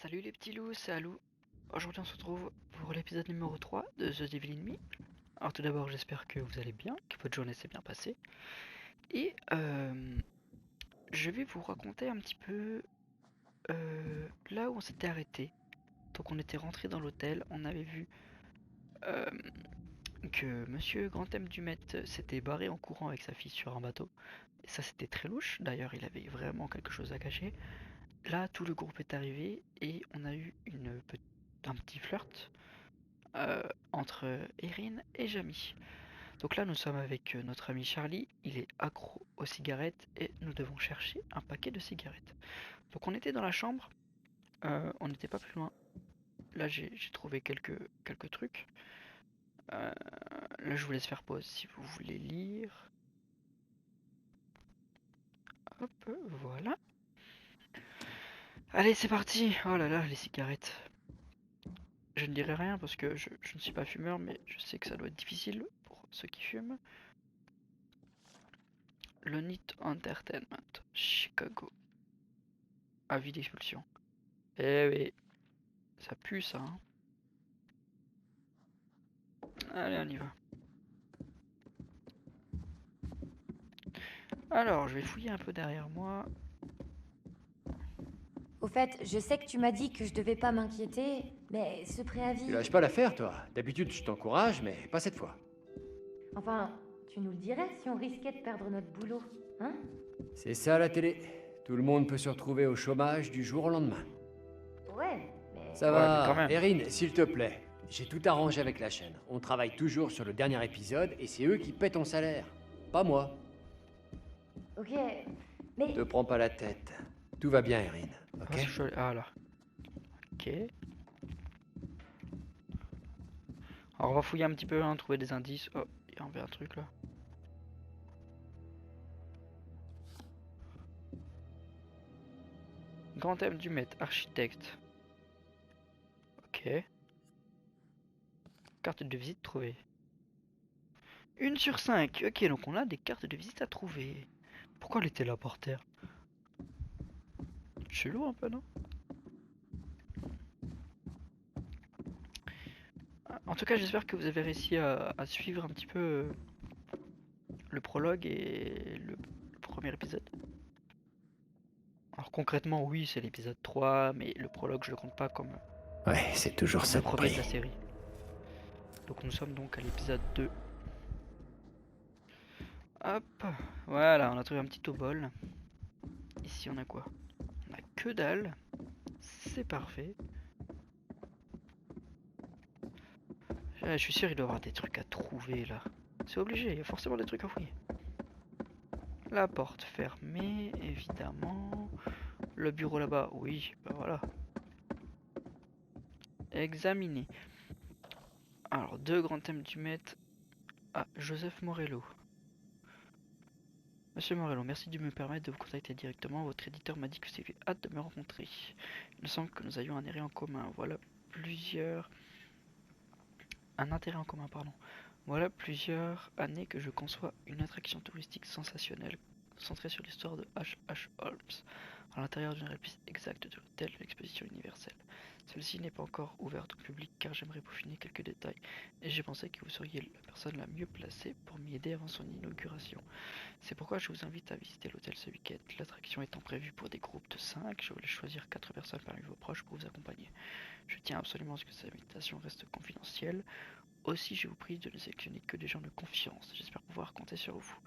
Salut les petits loups, c'est Alou. Aujourd'hui on se retrouve pour l'épisode numéro 3 de The Devil in Me. Alors tout d'abord j'espère que vous allez bien, que votre journée s'est bien passée. Et je vais vous raconter un petit peu là où on s'était arrêté. Donc on était rentré dans l'hôtel, on avait vu euh, que Monsieur Grand-M Dumet s'était barré en courant avec sa fille sur un bateau. Et ça c'était très louche, d'ailleurs il avait vraiment quelque chose à cacher. Là tout le groupe est arrivé et on a eu un petit flirt entre Erin et Jamie. Donc là, nous sommes avec notre ami Charlie. Il est accro aux cigarettes et nous devons chercher un paquet de cigarettes. Donc on était dans la chambre, on n'était pas plus loin. Là, j'ai trouvé quelques trucs. Là, je vous laisse faire pause si vous voulez lire. Hop, voilà. Allez, c'est parti. Oh là là, les cigarettes. Je ne dirai rien parce que je ne suis pas fumeur, mais je sais que ça doit être difficile pour ceux qui fument. Le NIT Entertainment, Chicago. Avis d'expulsion. Eh oui, ça pue ça. Hein. Allez, on y va. Alors, je vais fouiller un peu derrière moi. Au fait, je sais que tu m'as dit que je devais pas m'inquiéter, mais ce Tu préavis... lâches pas l'affaire, toi. D'habitude, je t'encourage, mais pas cette fois. Enfin, tu nous le dirais si on risquait de perdre notre boulot, hein? C'est ça la télé. Tout le monde peut se retrouver au chômage du jour au lendemain. Ouais, mais... Ça Ouais, mais quand va, même. Erin, s'il te plaît. J'ai tout arrangé avec la chaîne. On travaille toujours sur le dernier épisode et c'est eux qui paient ton salaire. Pas moi. Ok, mais... Te prends pas la tête. Tout va bien, Erin. Ah, Ok? ah là. Ok. Alors, on va fouiller un petit peu, hein, trouver des indices. Oh, il y a un truc là. Grand thème du maître, architecte. Ok. Carte de visite trouvée. 1/5. Ok, donc on a des cartes de visite à trouver. Pourquoi elle était là par terre? Chelou un peu, non? En tout cas, j'espère que vous avez réussi à suivre un petit peu le prologue et le premier épisode. Alors concrètement, oui, c'est l'épisode 3, mais le prologue, je le compte pas Ouais, c'est toujours comme ça le de premier de prix. la série. Donc nous sommes donc à l'épisode 2. Hop, voilà, on a trouvé un petit obol. Ici, on a quoi? On a que dalle. C'est parfait. Je suis sûr, il doit y avoir des trucs à trouver là. C'est obligé, il y a forcément des trucs à fouiller. La porte fermée, évidemment. Le bureau là-bas, oui, bah voilà. Examiner. Alors, deux grands thèmes du maître à Joseph Morello. Monsieur Morello, merci de me permettre de vous contacter directement. Votre éditeur m'a dit que vous avez hâte de me rencontrer. Il me semble que nous avions un intérêt en commun. Un intérêt en commun, pardon. Voilà plusieurs années que je conçois une attraction touristique sensationnelle centrée sur l'histoire de H.H. Holmes, à l'intérieur d'une réplique exacte de l'hôtel de l'exposition universelle. Celle-ci n'est pas encore ouverte au public car j'aimerais peaufiner quelques détails et j'ai pensé que vous seriez la personne la mieux placée pour m'y aider avant son inauguration. C'est pourquoi je vous invite à visiter l'hôtel ce week-end. L'attraction étant prévue pour des groupes de 5, je voulais choisir 4 personnes parmi vos proches pour vous accompagner. Je tiens absolument à ce que cette invitation reste confidentielle. Aussi, je vous prie de ne sélectionner que des gens de confiance. J'espère pouvoir compter sur vous.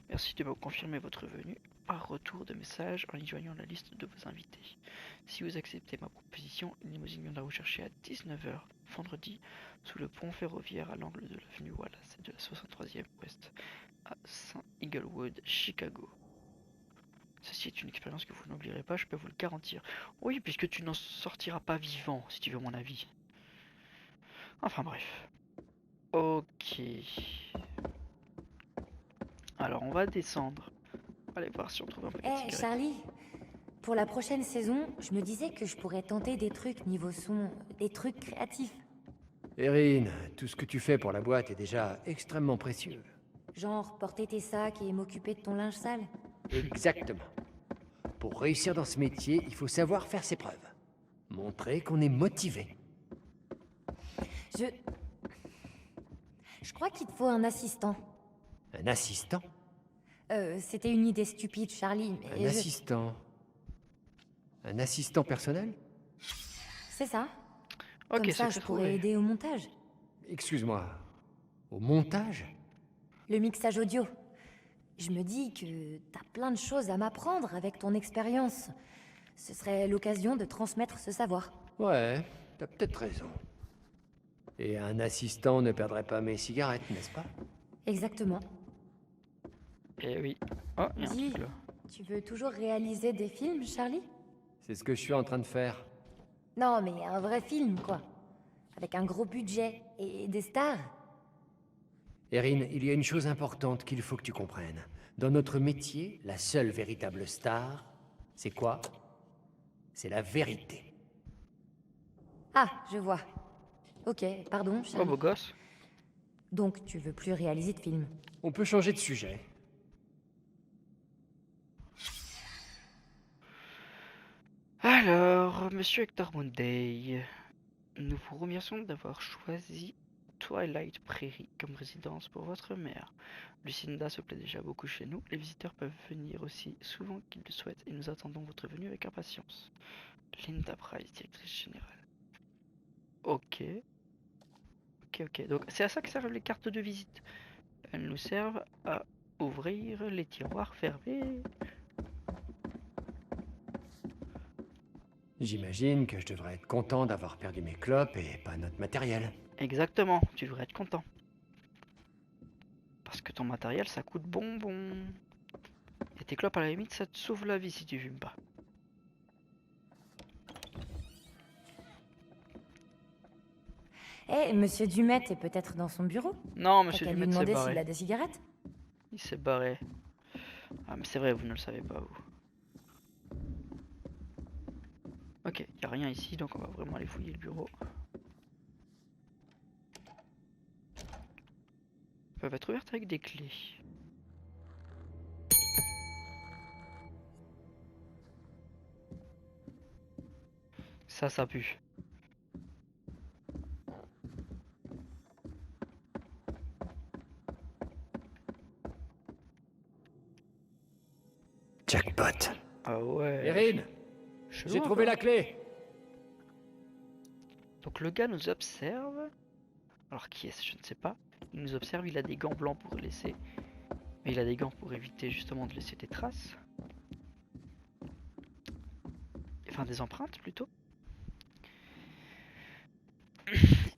Merci de me confirmer votre venue par retour de message en y joignant la liste de vos invités. Si vous acceptez ma proposition, une limousine viendra vous chercher à 19h vendredi sous le pont ferroviaire à l'angle de l'avenue Wallace et de la 63e Ouest à Saint Inglewood, Chicago. Ceci est une expérience que vous n'oublierez pas, je peux vous le garantir. Oui, puisque tu n'en sortiras pas vivant, si tu veux mon avis. Enfin bref. Ok. Alors on va descendre. Allez voir si on trouve un paquet de Eh, cigarettes. Charlie, pour la prochaine saison, je me disais que je pourrais tenter des trucs niveau son, des trucs créatifs. Erin, tout ce que tu fais pour la boîte est déjà extrêmement précieux. Genre porter tes sacs et m'occuper de ton linge sale. Exactement. Pour réussir dans ce métier, il faut savoir faire ses preuves. Montrer qu'on est motivé. Je crois qu'il te faut un assistant. Un assistant? C'était une idée stupide, Charlie, mais Un assistant? Un assistant personnel? C'est ça. Ok, Comme ça, c'est je pourrais trouvé. aider au montage. Excuse-moi. Au montage? Le mixage audio. Je me dis que t'as plein de choses à m'apprendre avec ton expérience. Ce serait l'occasion de transmettre ce savoir. Ouais, t'as peut-être raison. Et un assistant ne perdrait pas mes cigarettes, n'est-ce pas? Exactement. Eh oui. Oh, il y a un Dis, truc là. tu veux toujours réaliser des films, Charlie? C'est ce que je suis en train de faire. Non, mais un vrai film, quoi. Avec un gros budget et des stars. Erin, il y a une chose importante qu'il faut que tu comprennes. Dans notre métier, la seule véritable star, c'est quoi? C'est la vérité. Ah, je vois. Ok, pardon, Oh, Charlie. beau gosse. Donc, tu veux plus réaliser de films? On peut changer de sujet. Alors, monsieur Hector Monday, nous vous remercions d'avoir choisi Twilight Prairie comme résidence pour votre mère. Lucinda se plaît déjà beaucoup chez nous. Les visiteurs peuvent venir aussi souvent qu'ils le souhaitent et nous attendons votre venue avec impatience. Linda Price, directrice générale. Ok. Ok. Donc, c'est à ça que servent les cartes de visite. Elles nous servent à ouvrir les tiroirs fermés. J'imagine que je devrais être content d'avoir perdu mes clopes et pas notre matériel. Exactement, tu devrais être content. Parce que ton matériel, ça coûte bonbon. Et tes clopes, à la limite, ça te sauve la vie si tu fumes pas. Eh, Monsieur Dumet est peut-être dans son bureau? Non, T'as monsieur qu'à lui Dumet s'est demander s'il barré. a des cigarettes? Il s'est barré. Ah, mais c'est vrai, vous ne le savez pas, vous. Ok, y a rien ici, donc on va vraiment aller fouiller le bureau. Ils peuvent être ouvertes avec des clés. Ça pue. Jackpot. Ah ouais. Erin, Chelou, j'ai un trouvé peu. la clé. Donc le gars nous observe. Alors qui est-ce? Je ne sais pas. Il nous observe, il a des gants blancs pour laisser. Mais il a des gants pour éviter justement de laisser des traces. Enfin des empreintes plutôt.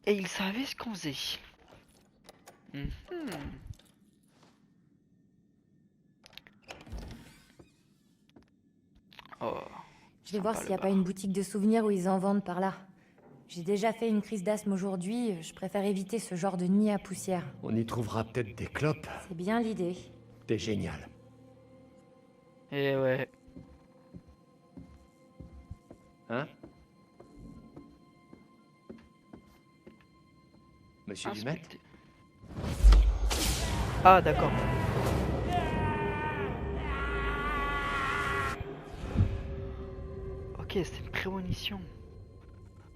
Et il savait ce qu'on faisait. Mhm. Oh. Je vais voir Sympa, s'il n'y a le pas bar. une boutique de souvenirs où ils en vendent par là. J'ai déjà fait une crise d'asthme aujourd'hui, je préfère éviter ce genre de nid à poussière. On y trouvera peut-être des clopes. C'est bien l'idée. T'es génial. Et ouais. Hein? Monsieur Dumet? Inspecter. Ah d'accord. Ok, c'était une prémonition.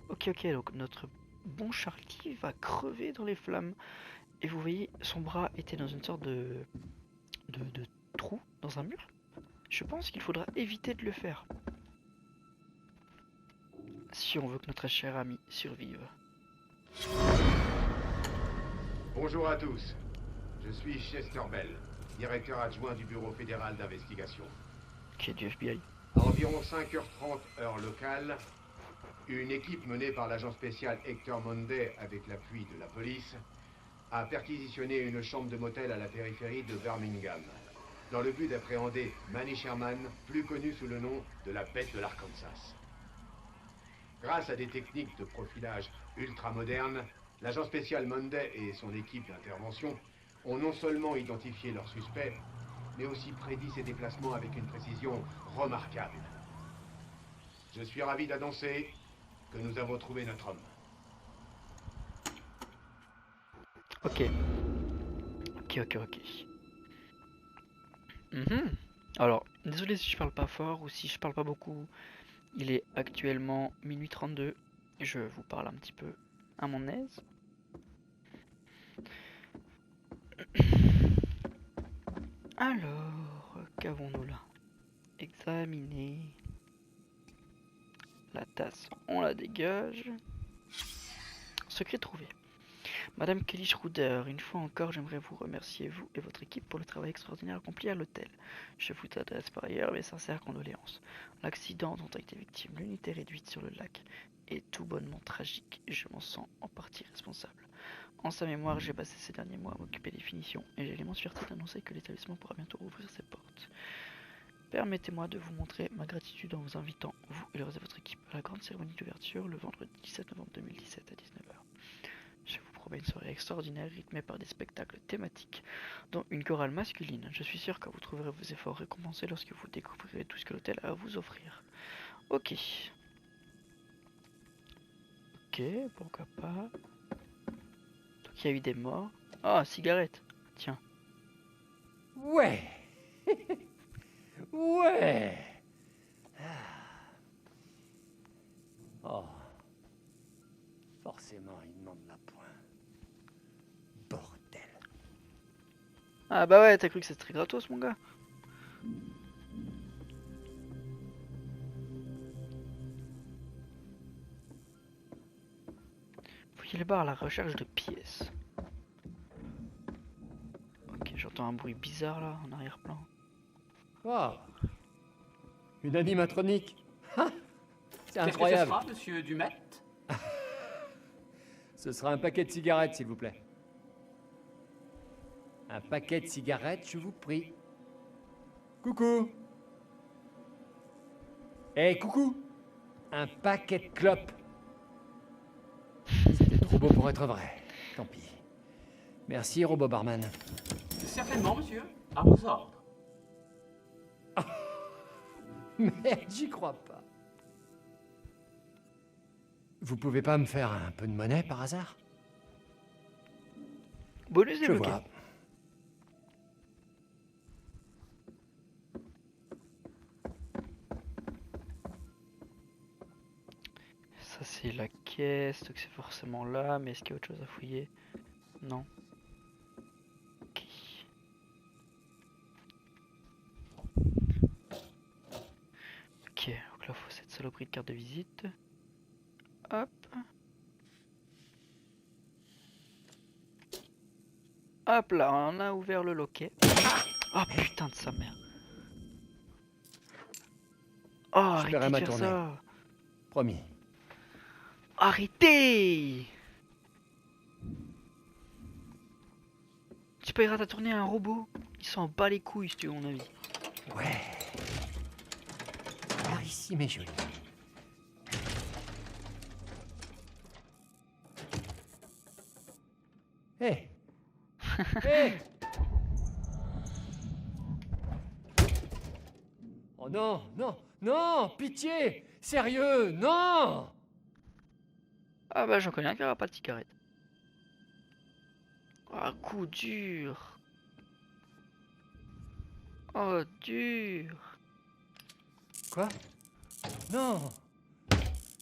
Ok, donc notre bon Charlie va crever dans les flammes. Et vous voyez, son bras était dans une sorte de trou dans un mur. Je pense qu'il faudra éviter de le faire. Si on veut que notre cher ami survive. Bonjour à tous. Je suis Chester Bell, directeur adjoint du Bureau fédéral d'investigation. Qui est du FBI. À environ 5h30 heure locale, une équipe menée par l'agent spécial Hector Monday avec l'appui de la police a perquisitionné une chambre de motel à la périphérie de Birmingham, dans le but d'appréhender Manny Sherman, plus connu sous le nom de la bête de l'Arkansas. Grâce à des techniques de profilage ultra modernes, l'agent spécial Monday et son équipe d'intervention ont non seulement identifié leur suspect, mais aussi prédit ses déplacements avec une précision remarquable. Je suis ravi d'annoncer que nous avons trouvé notre homme. Ok. Mhm. Alors, désolé si je parle pas fort ou si je parle pas beaucoup. Il est actuellement minuit 32. Je vous parle un petit peu à mon aise. Alors, qu'avons-nous là? Examiner. La tasse, on la dégage. Secret trouvé. Madame Kelly Schroeder, une fois encore, j'aimerais vous remercier, vous et votre équipe, pour le travail extraordinaire accompli à l'hôtel. Je vous adresse par ailleurs mes sincères condoléances. L'accident dont a été victime l'unité réduite sur le lac est tout bonnement tragique et je m'en sens en partie responsable. En sa mémoire, j'ai passé ces derniers mois à m'occuper des finitions et j'ai l'immense fierté d'annoncer que l'établissement pourra bientôt rouvrir ses portes. Permettez-moi de vous montrer ma gratitude en vous invitant, vous et le reste de votre équipe, à la grande cérémonie d'ouverture le vendredi 17 novembre 2017 à 19h. Je vous promets une soirée extraordinaire rythmée par des spectacles thématiques, dont une chorale masculine. Je suis sûr que vous trouverez vos efforts récompensés lorsque vous découvrirez tout ce que l'hôtel a à vous offrir. Ok. Ok, pourquoi pas. Donc il y a eu des morts. Ah, cigarette. Tiens. Ouais. Ouais. Oh. Forcément, il demande la pointe. Bordel. Ah bah ouais, t'as cru que c'était très gratos, mon gars. Fouillez les bars à la recherche de pièces. Ok, j'entends un bruit bizarre là, en arrière-plan. Oh. Une animatronique. Ha, c'est Qu'est-ce que ce incroyable. sera, monsieur Dumet? Ce sera un paquet de cigarettes, s'il vous plaît. Un paquet de cigarettes, je vous prie. Coucou. Eh, coucou. Un paquet de clopes. C'était trop beau pour être vrai. Tant pis. Merci, robot barman. Certainement, monsieur. À vos ordres. Merde, j'y crois pas. Vous pouvez pas me faire un peu de monnaie par hasard? Bonus Je débloqué. vois. Ça c'est la caisse, donc c'est forcément là, mais est-ce qu'il y a autre chose à fouiller? Non. Ok. Ok, donc là faut cette saloperie de carte de visite. Hop. Hop là, on a ouvert le loquet. Oh putain de sa mère. Oh, arrêtez paierai de ma faire tournée. ça. Promis. Arrêtez! Tu payeras ta tournée à un robot. Il s'en bat les couilles, si tu veux mon avis. Ouais. Par ici, mes jolis. Hé. Hé. Oh non, non, non, pitié. Sérieux, non. Ah bah j'en connais un qui aura pas de cigarette. Ah, coup dur. Oh, dur. Quoi? Non.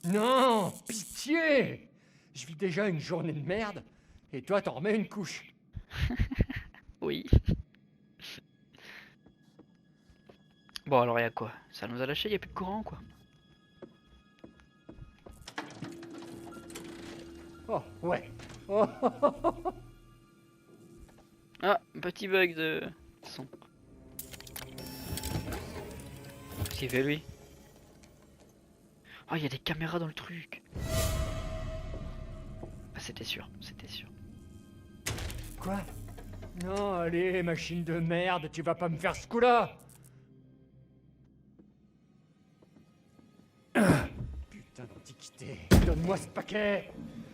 Non, pitié. Je vis déjà une journée de merde, et toi t'en remets une couche. Oui. Bon alors y'a quoi? Ça nous a lâché, y'a plus de courant quoi. Oh, ouais. Oh, Ah, petit bug de son. Qu'est-ce qu'il fait lui? Oh, il y a des caméras dans le truc. Ah, c'était sûr, c'était sûr. Quoi? Non, allez, machine de merde, tu vas pas me faire ce coup-là. Putain d'antiquité, donne-moi ce paquet.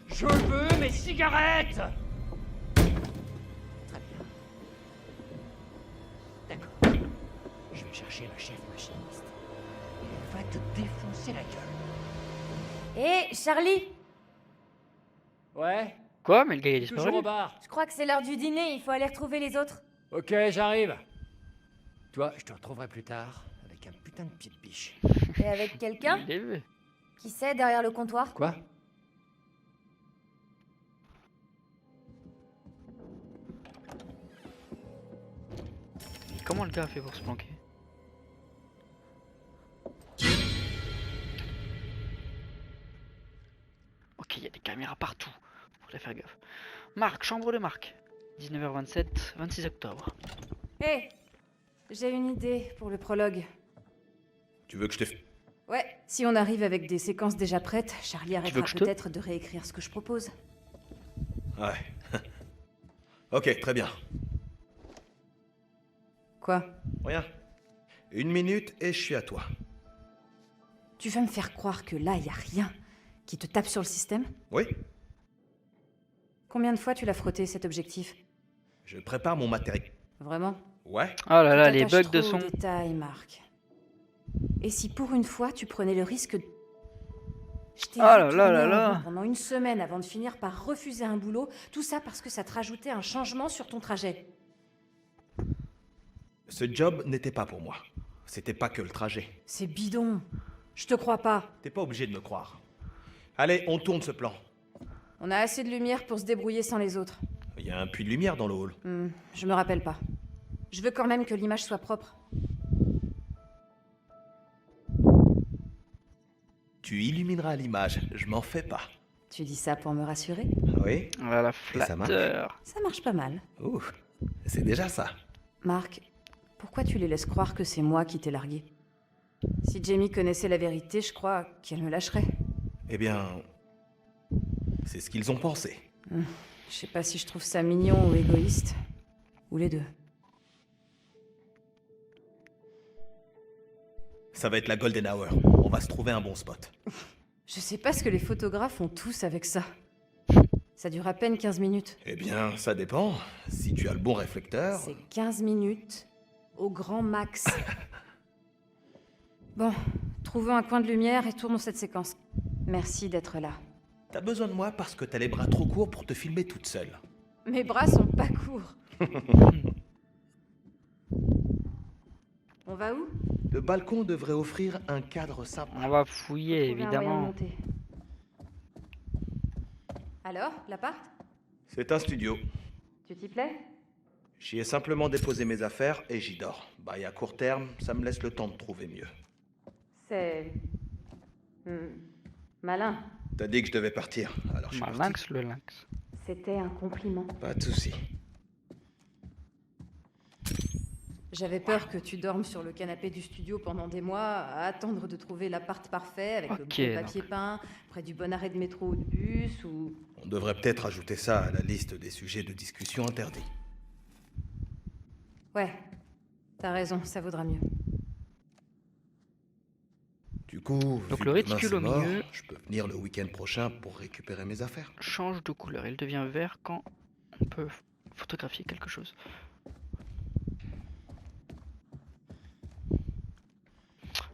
Je veux mes cigarettes. Très bien. D'accord. Je vais chercher ma chef machiniste. Elle va te défoncer la gueule. Hé, Charlie! Ouais? Quoi? Mais le gars il a disparu? Toujours au bar. Je crois que c'est l'heure du dîner, il faut aller retrouver les autres. Ok, j'arrive. Toi, je te retrouverai plus tard avec un putain putain de pied de biche. Et avec quelqu'un Il est vu. Qui c'est derrière le comptoir? Quoi? Comment le gars a fait pour se planquer? Ok, il y a des caméras partout. Faut faire gaffe. Marc, chambre de Marc. 19h27, 26 octobre. Hé, j'ai une idée pour le prologue. Tu veux que je te... Ouais, si on arrive avec des séquences déjà prêtes, Charlie veux arrêtera que je te- peut-être de réécrire ce que je propose. Ouais. Ok, très bien. Quoi? Rien. 1 minute et je suis à toi. Tu veux me faire croire que là, y a rien qui te tape sur le système? Oui? Combien de fois tu l'as frotté, cet objectif? Je prépare mon matériel. Vraiment? Ouais? Oh là là, Tu les t'attaches bugs de trop son. aux détails, Marc. Et si pour une fois, tu prenais le risque de... Je t'ai Oh là vu là tourner là en là. rond pendant une semaine avant de finir par refuser un boulot, tout ça parce que ça te rajoutait un changement sur ton trajet. Ce job n'était pas pour moi. C'était pas que le trajet. C'est bidon. Je te crois pas. T'es pas obligé de me croire. Allez, on tourne ce plan. On a assez de lumière pour se débrouiller sans les autres. Il y a un puits de lumière dans le hall. Je me rappelle pas. Je veux quand même que l'image soit propre. Tu illumineras l'image, je m'en fais pas. Tu dis ça pour me rassurer? Oui? Oh là là, Et ça marche. flatteur. Ça marche pas mal. Ouh, c'est déjà ça. Marc, pourquoi tu les laisses croire que c'est moi qui t'ai largué? Si Jamie connaissait la vérité, je crois qu'elle me lâcherait. Eh bien... C'est ce qu'ils ont pensé. Je sais pas si je trouve ça mignon ou égoïste. Ou les deux. Ça va être la golden hour. On va se trouver un bon spot. Je sais pas ce que les photographes ont tous avec ça. Ça dure à peine 15 minutes. Eh bien, ça dépend. Si tu as le bon réflecteur... C'est 15 minutes au grand max. Bon, trouvons un coin de lumière et tournons cette séquence. Merci d'être là. T'as besoin de moi parce que t'as les bras trop courts pour te filmer toute seule. Mes bras sont pas courts. On va où? Le balcon devrait offrir un cadre sympa. On va fouiller, Trouver un moyen de évidemment. monter. Alors, l'appart? C'est un studio. Tu t'y plais? J'y ai simplement déposé mes affaires et j'y dors. Bail à court terme, ça me laisse le temps de trouver mieux. C'est... malin. T'as dit que je devais partir, alors je suis parti. Lynx, le lynx. C'était un compliment. Pas de soucis. J'avais peur que tu dormes sur le canapé du studio pendant des mois, à attendre de trouver l'appart parfait avec le Ok, bon papier peint, près du bon arrêt de métro ou de bus, ou... On devrait peut-être ajouter ça à la liste des sujets de discussion interdits. Ouais, t'as raison, ça vaudra mieux. Du coup, Donc vu le que réticule demain, au c'est mort, milieu. je peux venir le week-end prochain pour récupérer mes affaires. Change de couleur. Il devient vert quand on peut photographier quelque chose.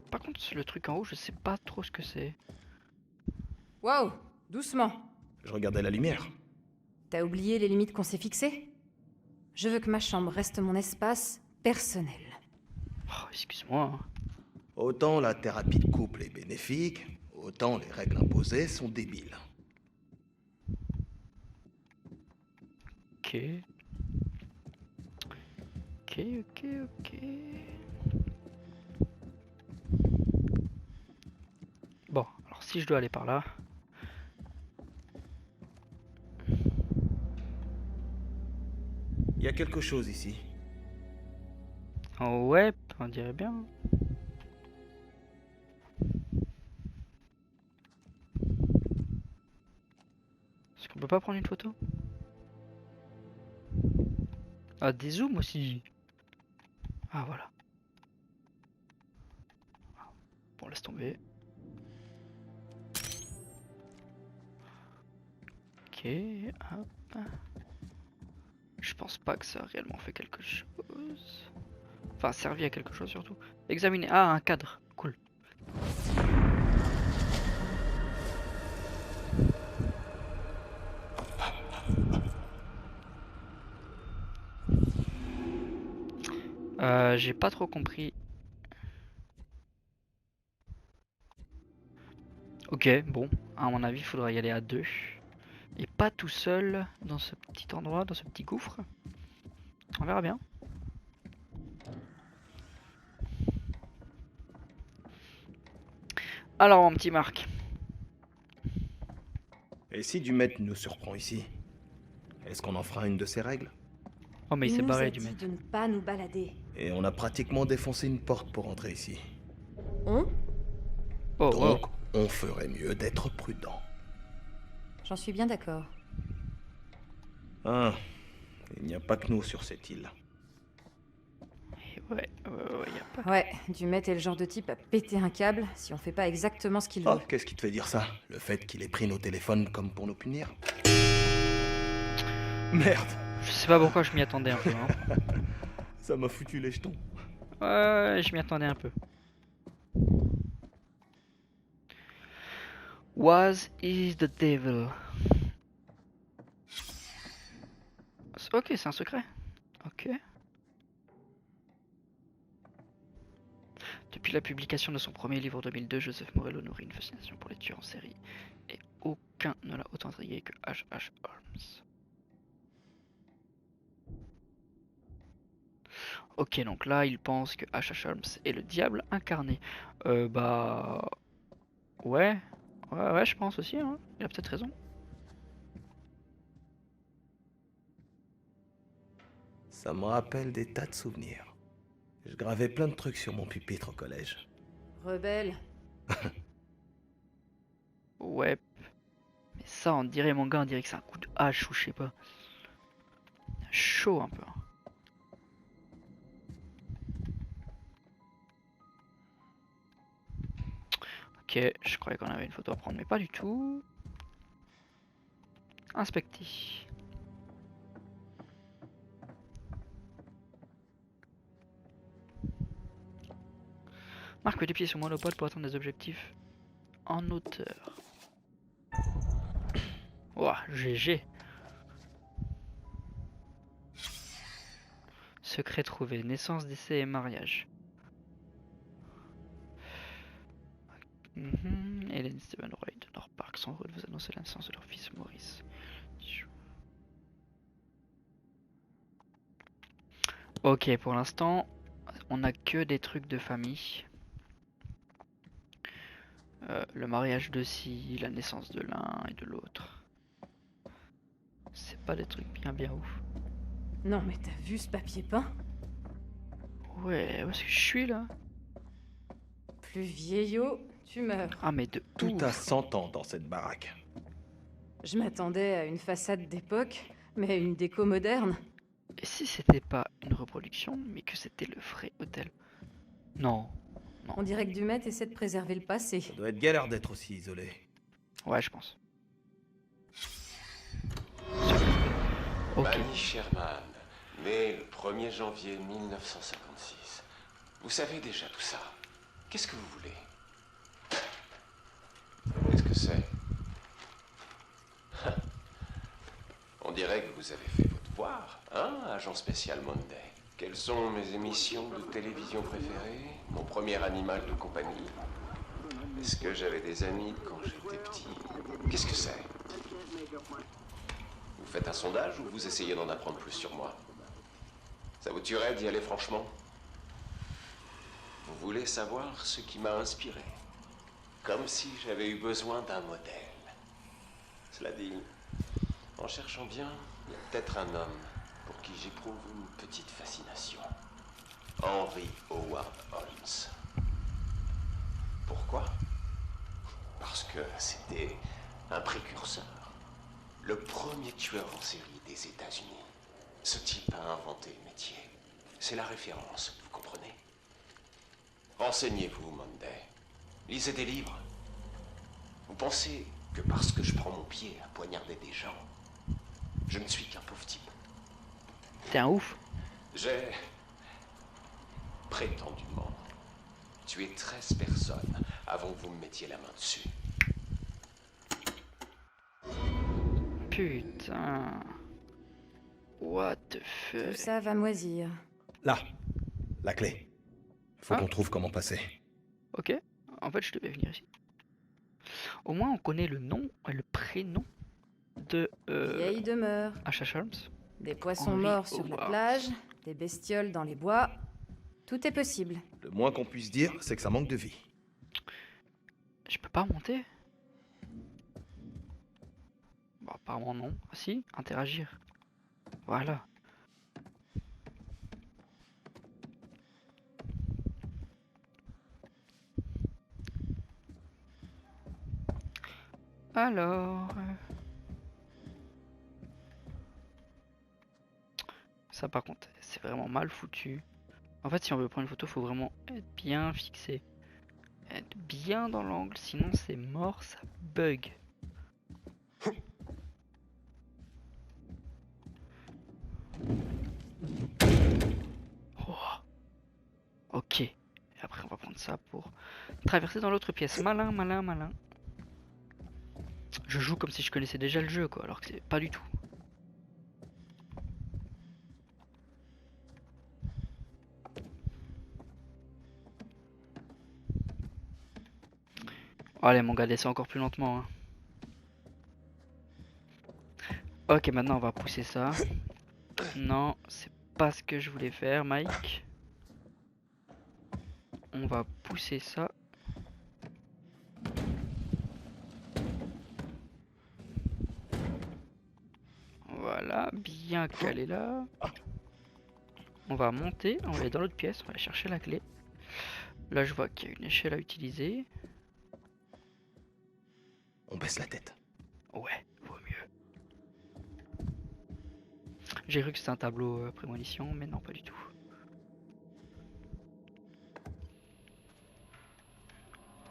Par contre, le truc en haut, je sais pas trop ce que c'est. Waouh, doucement. Je regardais la lumière. T'as oublié les limites qu'on s'est fixées? Je veux que ma chambre reste mon espace personnel. Oh, excuse-moi. Hein. Autant la thérapie de couple est bénéfique, autant les règles imposées sont débiles. Ok. Ok. Bon, alors si je dois aller par là. Il y a quelque chose ici. Oh ouais, on dirait bien. Est-ce qu'on peut pas prendre une photo? Ah, des zooms aussi. Ah, voilà. Bon, laisse tomber. Ok, hop. Je pense pas que ça a réellement fait quelque chose. Enfin, servi à quelque chose surtout. Examiner. Ah, un cadre. Cool. J'ai pas trop compris. Ok, bon, à mon avis, il faudra y aller à deux. Et pas tout seul dans ce petit endroit, dans ce petit gouffre. On verra bien. Alors, mon petit Marc. Et si Dumet nous surprend ici? Est-ce qu'on en fera une de ses règles? Oh, mais il s'est nous barré a du dit maître. de ne pas nous balader. Et on a pratiquement défoncé une porte pour entrer ici. On Oh, Donc, on ferait mieux d'être prudent. J'en suis bien d'accord. Hein, il n'y a pas que nous sur cette île. ouais, y a pas. Ouais, Dumet est le genre de type à péter un câble si on fait pas exactement ce qu'il Oh, veut. qu'est-ce qui te fait dire ça? Le fait qu'il ait pris nos téléphones comme pour nous punir? Merde, Je sais pas pourquoi je m'y attendais un peu. Hein. ça m'a foutu les jetons. Ouais, je m'y attendais un peu. Was is the devil? Ok, c'est un secret. Ok. Depuis la publication de son premier livre en 2002, Joseph Morello nourrit une fascination pour les tueurs en série. Et aucun ne l'a autant intrigué que H.H. Holmes. Ok, donc là, il pense que H.H. Holmes est le diable incarné. Bah... Ouais. Ouais, je pense aussi, hein. Il a peut-être raison. Ça me rappelle des tas de souvenirs. Je gravais plein de trucs sur mon pupitre au collège. Rebelle. Ouais. Mais ça, on dirait, mon gars, on dirait que c'est un coup de hache ou je sais pas. Chaud un peu. Ok, je croyais qu'on avait une photo à prendre, mais pas du tout. Inspecter. Marque les pieds sur monopode pour atteindre des objectifs en hauteur. Ouah, GG. Secret trouvé, naissance, décès et mariage. Hélène Stephen Roy de North Park sont heureux de vous annoncer la naissance de leur fils Maurice. Ok, pour l'instant, on a que des trucs de famille. Le mariage de ci, la naissance de l'un et de l'autre. C'est pas des trucs bien ouf. Non mais t'as vu ce papier peint? Ouais, où est-ce que je suis là? Plus vieillot, tu meurs. Ah mais de Tout ouf. a 100 ans dans cette baraque. Je m'attendais à une façade d'époque, mais une déco moderne. Et si c'était pas une reproduction, mais que c'était le vrai hôtel? Non. On dirait que Dumet essaie de préserver le passé. Ça doit être galère d'être aussi isolé. Ouais, je pense. Ok. Manny Sherman, né le 1er janvier 1956. Vous savez déjà tout ça. Qu'est-ce que vous voulez? Qu'est-ce que c'est? On dirait que vous avez fait vos devoirs, hein, agent spécial Monday. Quelles sont mes émissions de télévision préférées? Mon premier animal de compagnie? Est-ce que j'avais des amis quand j'étais petit? Qu'est-ce que c'est? Vous faites un sondage ou vous essayez d'en apprendre plus sur moi? Ça vous tuerait d'y aller franchement? Vous voulez savoir ce qui m'a inspiré? Comme si j'avais eu besoin d'un modèle. Cela dit, en cherchant bien, il y a peut-être un homme pour qui j'éprouve une petite fascination. Henry Howard Holmes. Pourquoi? Parce que c'était un précurseur. Le premier tueur en série des États-Unis. Ce type a inventé le métier. C'est la référence, vous comprenez? Renseignez-vous, Monday. Lisez des livres. Vous pensez que parce que je prends mon pied à poignarder des gens, je ne suis qu'un pauvre type? T'es un ouf. J'ai prétendument tué 13 personnes avant que vous me mettiez la main dessus. Putain. What the Tout fuck. ça va moisir. Là, la clé. Faut Ah. qu'on trouve comment passer. Ok. En fait, je devais venir ici. Au moins, on connaît le nom et le prénom de Vieille demeure. H.H. Holmes. Des poissons Henry morts sur la Howard. plage, des bestioles dans les bois. Tout est possible. Le moins qu'on puisse dire, c'est que ça manque de vie. Je peux pas monter? Bon, apparemment non. Ah si, interagir. Voilà. Alors... Ça par contre, c'est vraiment mal foutu. En fait, si on veut prendre une photo, faut vraiment être bien fixé. Être bien dans l'angle, sinon c'est mort, ça bug. Oh. Ok. Et après, on va prendre ça pour traverser dans l'autre pièce. Malin, malin, malin. Je joue comme si je connaissais déjà le jeu, quoi, alors que c'est pas du tout. Allez, mon gars, descend encore plus lentement. Hein. Ok, maintenant on va pousser ça. Non, c'est pas ce que je voulais faire, Mike. On va pousser ça. Voilà, bien calé là. On va monter, on va aller dans l'autre pièce, on va aller chercher la clé. Là, je vois qu'il y a une échelle à utiliser. On baisse la tête. Ouais, vaut mieux. J'ai cru que c'était un tableau prémonition, mais non, pas du tout.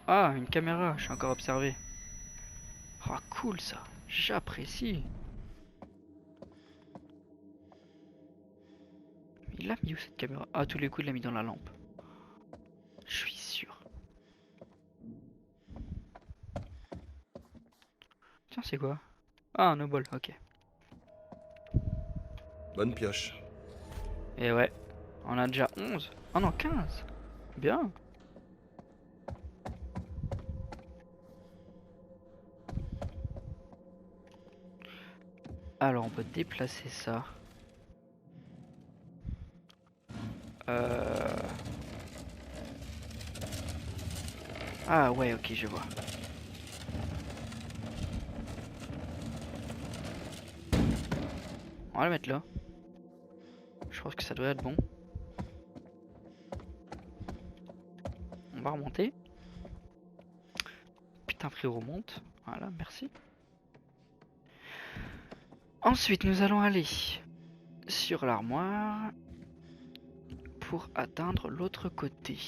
Ah, une caméra, je suis encore observé. Ah, cool ça, j'apprécie. Il l'a mis où cette caméra? Ah, tous les coups, il l'a mis dans la lampe. Je suis sûr. Tiens, c'est quoi? Ah, un no-ball, ok. Bonne pioche. Et ouais, on a déjà 11. Oh non, 15. Bien. Alors, on peut déplacer ça. Ah ouais, ok, je vois. On va le mettre là. Je pense que ça doit être bon. On va remonter. Putain, frère, remonte. Voilà, merci. Ensuite, nous allons aller sur l'armoire pour atteindre l'autre côté.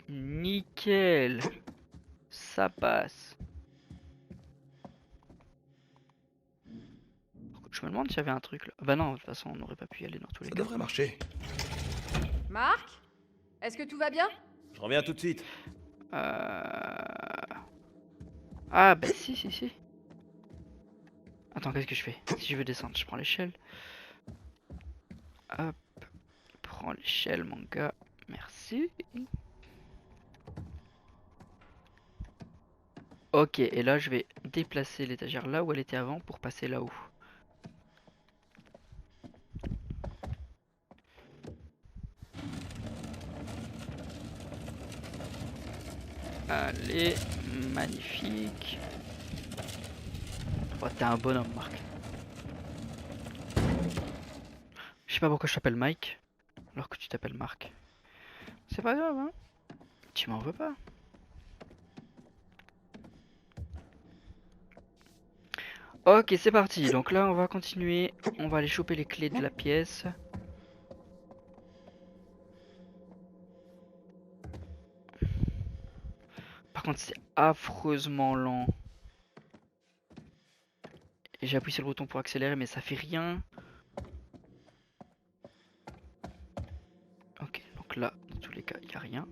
Nickel. Ça passe. Je me demande s'il y avait un truc là. Bah non, de toute façon, on n'aurait pas pu y aller dans tous les Ça cas. devrait marcher. Marc? Est-ce que tout va bien? Je reviens tout de suite. Ah bah si, si, si. Attends, qu'est-ce que je fais? Si je veux descendre, je prends l'échelle. Hop. Prends l'échelle, mon gars. Merci. Ok, et là, je vais déplacer l'étagère là où elle était avant pour passer là-haut. Allez, magnifique. Oh, t'es un bonhomme, Marc. Je sais pas pourquoi je t'appelle Mike, alors que tu t'appelles Marc. C'est pas grave, hein. Tu m'en veux pas. Ok, c'est parti. Donc là, on va continuer. On va aller choper les clés de la pièce. Par contre, c'est affreusement lent. Et j'ai appuyé sur le bouton pour accélérer, mais ça fait rien. Ok, donc là, dans tous les cas, il n'y a rien.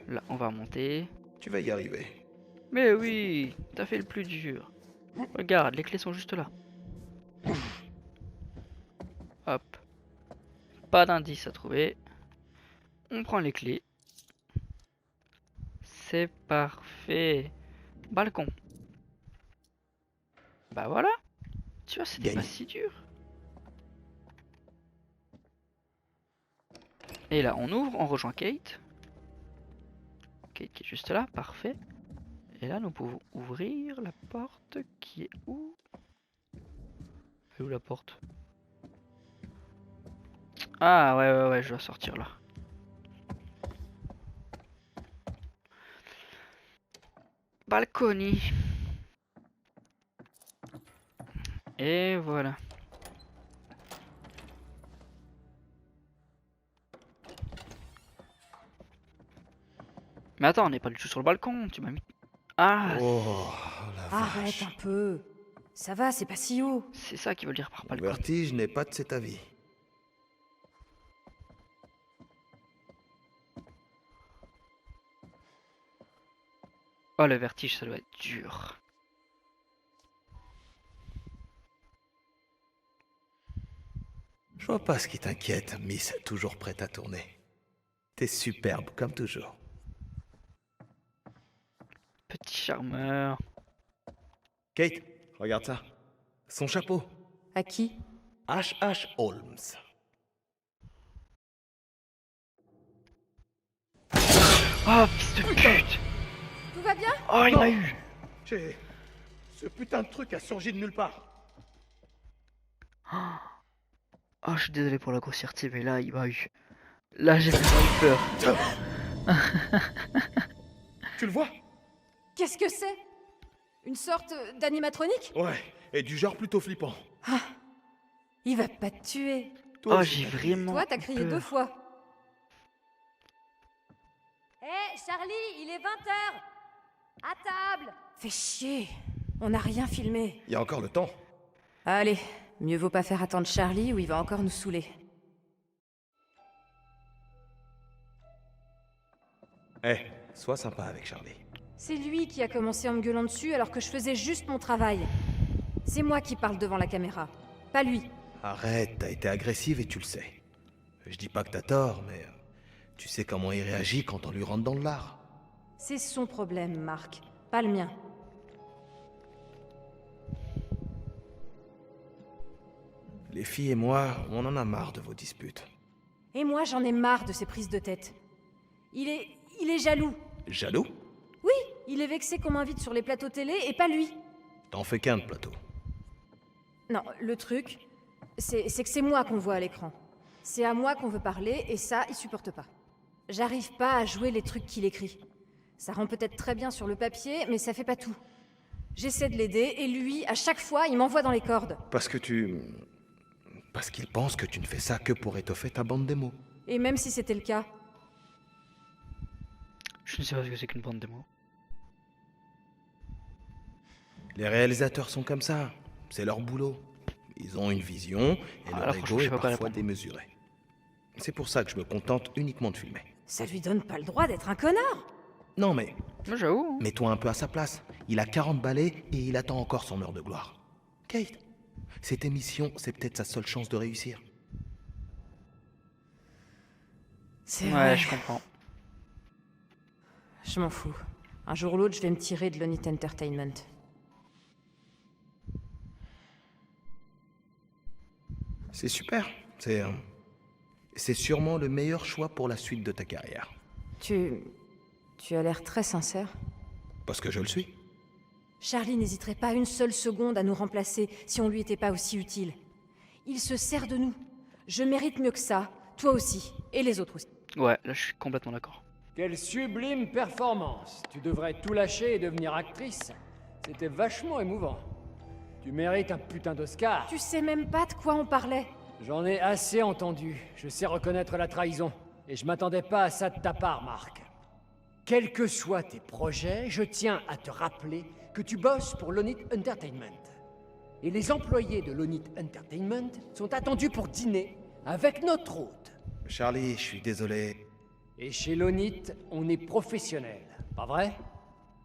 Là, on va monter. Tu vas y arriver. Mais oui, t'as fait le plus dur. Regarde, les clés sont juste là. Hop. Pas d'indice à trouver. On prend les clés. c'est parfait. Balcon. Bah voilà. Tu vois, c'était pas Gagné. si dur. Et là, on ouvre, on rejoint Kate. Kate qui est juste là, parfait. Et là, nous pouvons ouvrir la porte qui est où? Elle est où la porte? Ah ouais, je dois sortir là. Balcony. Et voilà. Mais attends, on n'est pas du tout sur le balcon, tu m'as mis... Ah, Oh, la Arrête vache. un peu. Ça va, c'est pas si haut. c'est ça qui veut dire par Le balcon. vertige n'est pas de cet avis. Oh, le vertige, ça doit être dur. Je vois pas ce qui t'inquiète, Miss, toujours prête à tourner. T'es superbe, comme toujours. Petit charmeur. Kate, regarde ça. Son chapeau. À qui? H.H. Holmes. Oh, fils de pute! Tout va bien? Oh, il m'a eu! Ce putain de truc a surgi de nulle part. Oh, je suis désolé pour la grossièreté, mais là, il m'a eu. Là, j'ai vraiment eu peur. Tu le vois? Qu'est-ce que c'est? Une sorte d'animatronique? Ouais, et du genre plutôt flippant. Il va pas te tuer. Toi Oh, aussi, j'ai t'as- vraiment. Toi, t'as crié peur. 2 fois. Hé, Charlie, il est 20h. À table. Fais chier. On n'a rien filmé. Il y a encore le temps. Allez, mieux vaut pas faire attendre Charlie ou il va encore nous saouler. Eh, sois sympa avec Charlie. C'est lui qui a commencé en me gueulant dessus alors que je faisais juste mon travail. C'est moi qui parle devant la caméra, pas lui. Arrête, t'as été agressive et tu le sais. Je dis pas que t'as tort, mais tu sais comment il réagit quand on lui rentre dans le lard. C'est son problème, Marc, pas le mien. Les filles et moi, on en a marre de vos disputes. Et moi, j'en ai marre de ces prises de tête. Il est jaloux. Jaloux? Oui, il est vexé qu'on m'invite sur les plateaux télé et pas lui. T'en fais qu'un de plateau. Non, le truc, c'est que c'est moi qu'on voit à l'écran. C'est à moi qu'on veut parler et ça, il supporte pas. J'arrive pas à jouer les trucs qu'il écrit. Ça rend peut-être très bien sur le papier, mais ça fait pas tout. J'essaie de l'aider et lui, à chaque fois, il m'envoie dans les cordes. Parce qu'il pense que tu ne fais ça que pour étoffer ta bande démo. Et même si c'était le cas, Je ne sais pas ce que c'est qu'une bande démo. Les réalisateurs sont comme ça. C'est leur boulot. Ils ont une vision et Ah, leur là, franchement, ego je est sais pas quoi parfois répondre. démesuré. C'est pour ça que je me contente uniquement de filmer. ça lui donne pas le droit d'être un connard. Non mais, Moi, j'avoue. Hein. mets-toi un peu à sa place. Il a 40 balais et il attend encore son heure de gloire. Kate, cette émission, c'est peut-être sa seule chance de réussir. C'est Ouais, vrai. je comprends. Je m'en fous. Un jour ou l'autre, je vais me tirer de l'Onit Entertainment. C'est super. C'est sûrement le meilleur choix pour la suite de ta carrière. Tu as l'air très sincère. Parce que je le suis. Charlie n'hésiterait pas une seule seconde à nous remplacer si on lui était pas aussi utile. Il se sert de nous. Je mérite mieux que ça, toi aussi, et les autres aussi. Ouais, là, je suis complètement d'accord. Quelle sublime performance! Tu devrais tout lâcher et devenir actrice. C'était vachement émouvant. Tu mérites un putain d'Oscar. Tu sais même pas de quoi on parlait. J'en ai assez entendu. Je sais reconnaître la trahison. Et je m'attendais pas à ça de ta part, Marc. Quels que soient tes projets, je tiens à te rappeler que tu bosses pour l'Onit Entertainment. Et les employés de l'Onit Entertainment sont attendus pour dîner avec notre hôte. Charlie, je suis désolé. Et chez l'Onit, on est professionnel, pas vrai?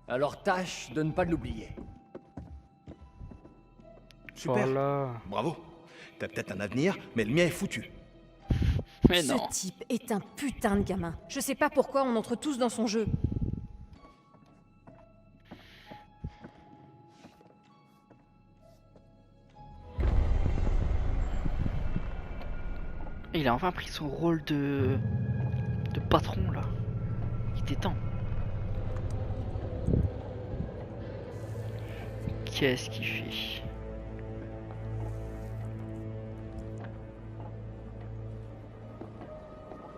Alors tâche de ne pas l'oublier. Super. Voilà. Bravo. T'as peut-être un avenir, mais le mien est foutu. Mais non. Ce type est un putain de gamin. Je sais pas pourquoi on entre tous dans son jeu. Et il a enfin pris son rôle de patron là. Il était temps. Qu'est-ce qu'il fait?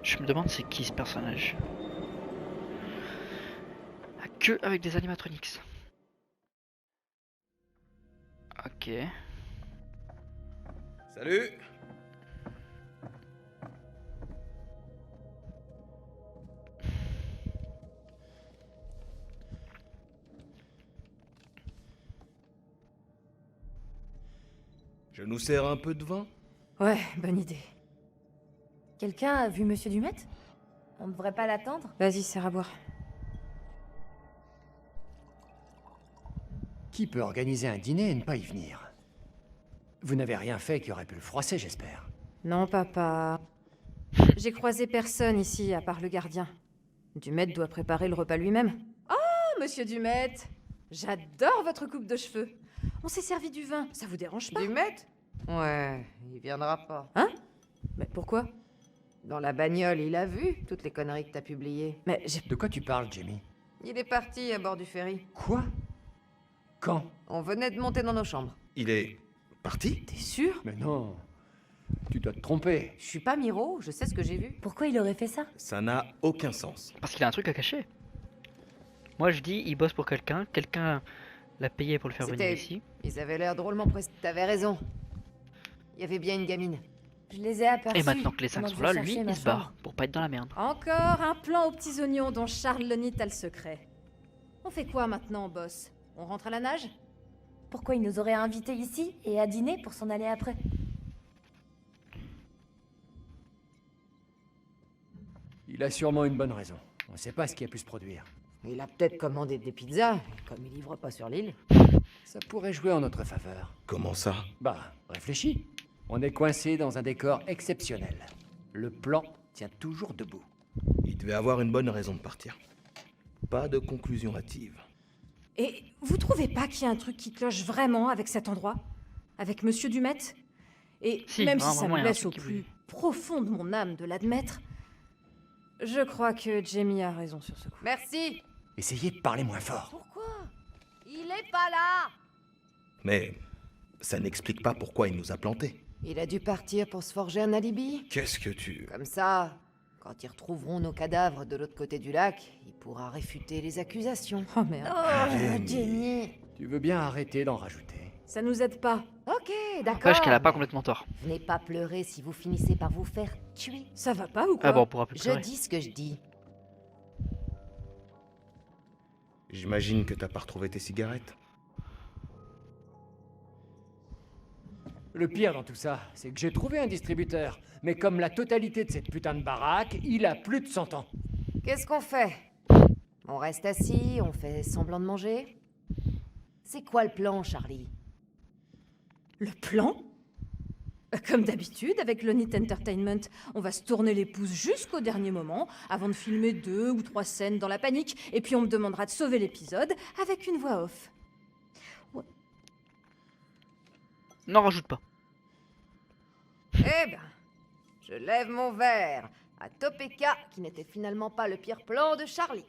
Je me demande c'est qui ce personnage. Ah, que avec des animatronics. Ok. Salut. Je nous sers un peu de vin? Ouais, bonne idée. Quelqu'un a vu Monsieur Dumet? On ne devrait pas l'attendre? Vas-y, serre à boire. Qui peut organiser un dîner et ne pas y venir? Vous n'avez rien fait qui aurait pu le froisser, j'espère. Non, papa. J'ai croisé personne ici, à part le gardien. Dumet doit préparer le repas lui-même. Oh, monsieur Dumet! J'adore votre coupe de cheveux. On s'est servi du vin, ça vous dérange pas? Dumet? Ouais, il viendra pas. Hein? Mais pourquoi? Dans la bagnole, il a vu toutes les conneries que t'as publiées. Mais j'ai... De quoi tu parles, Jamie? Il est parti à bord du ferry. Quoi? Quand? On venait de monter dans nos chambres. Il est parti? T'es sûr? Mais non. Tu dois te tromper. Je suis pas Miro, je sais ce que j'ai vu. Pourquoi il aurait fait ça? Ça n'a aucun sens. Parce qu'il a un truc à cacher. Moi je dis, il bosse pour quelqu'un, quelqu'un l'a payé pour le faire venir C'était- ici. Ils avaient l'air drôlement pressés. T'avais raison. Il y avait bien une gamine. Je les ai aperçus. Et maintenant que les 5 pendant sont je là, cherchais lui ma il se barre chambre. pour pas être dans la merde. Encore un plan aux petits oignons dont Charles Lonit a le secret. On fait quoi maintenant, boss? On rentre à la nage? Pourquoi il nous aurait invités ici et à dîner pour s'en aller après? Il a sûrement une bonne raison. On ne sait pas ce qui a pu se produire. Il a peut-être commandé des pizzas, comme il livre pas sur l'île. Ça pourrait jouer en notre faveur. Comment ça? Bah, réfléchis. On est coincé dans un décor exceptionnel. Le plan tient toujours debout. Il devait avoir une bonne raison de partir. Pas de conclusion hâtive. Et vous trouvez pas qu'il y a un truc qui cloche vraiment avec cet endroit? Avec Monsieur Dumet? Et Si, même si vraiment, ça il y a me un blesse truc au qui plus bouge. profond de mon âme de l'admettre, je crois que Jamie a raison sur ce coup. Merci. Essayez de parler moins fort. Pourquoi? Il est pas là. Mais ça n'explique pas pourquoi il nous a plantés. Il a dû partir pour se forger un alibi. Qu'est-ce que tu... Comme ça, quand ils retrouveront nos cadavres de l'autre côté du lac, il pourra réfuter les accusations. Oh merde. Oh, Jenny! Tu veux bien arrêter d'en rajouter? Ça nous aide pas. Ok, d'accord. N'empêche qu'elle a pas complètement tort. Venez pas pleurer si vous finissez par vous faire tuer. Ça va pas ou quoi? Ah bon, on pourra plus Je pleurer. dis ce que je dis. J'imagine que t'as pas retrouvé tes cigarettes. Le pire dans tout ça, c'est que j'ai trouvé un distributeur. Mais comme la totalité de cette putain de baraque, il a plus de 100 ans. Qu'est-ce qu'on fait? On reste assis, on fait semblant de manger? C'est quoi le plan, Charlie? Le plan? Comme d'habitude, avec Lonit Entertainment, on va se tourner les pouces jusqu'au dernier moment, avant de filmer 2 ou 3 scènes dans la panique, et puis on me demandera de sauver l'épisode avec une voix off. N'en rajoute pas. Eh ben, je lève mon verre à Topeka, qui n'était finalement pas le pire plan de Charlie.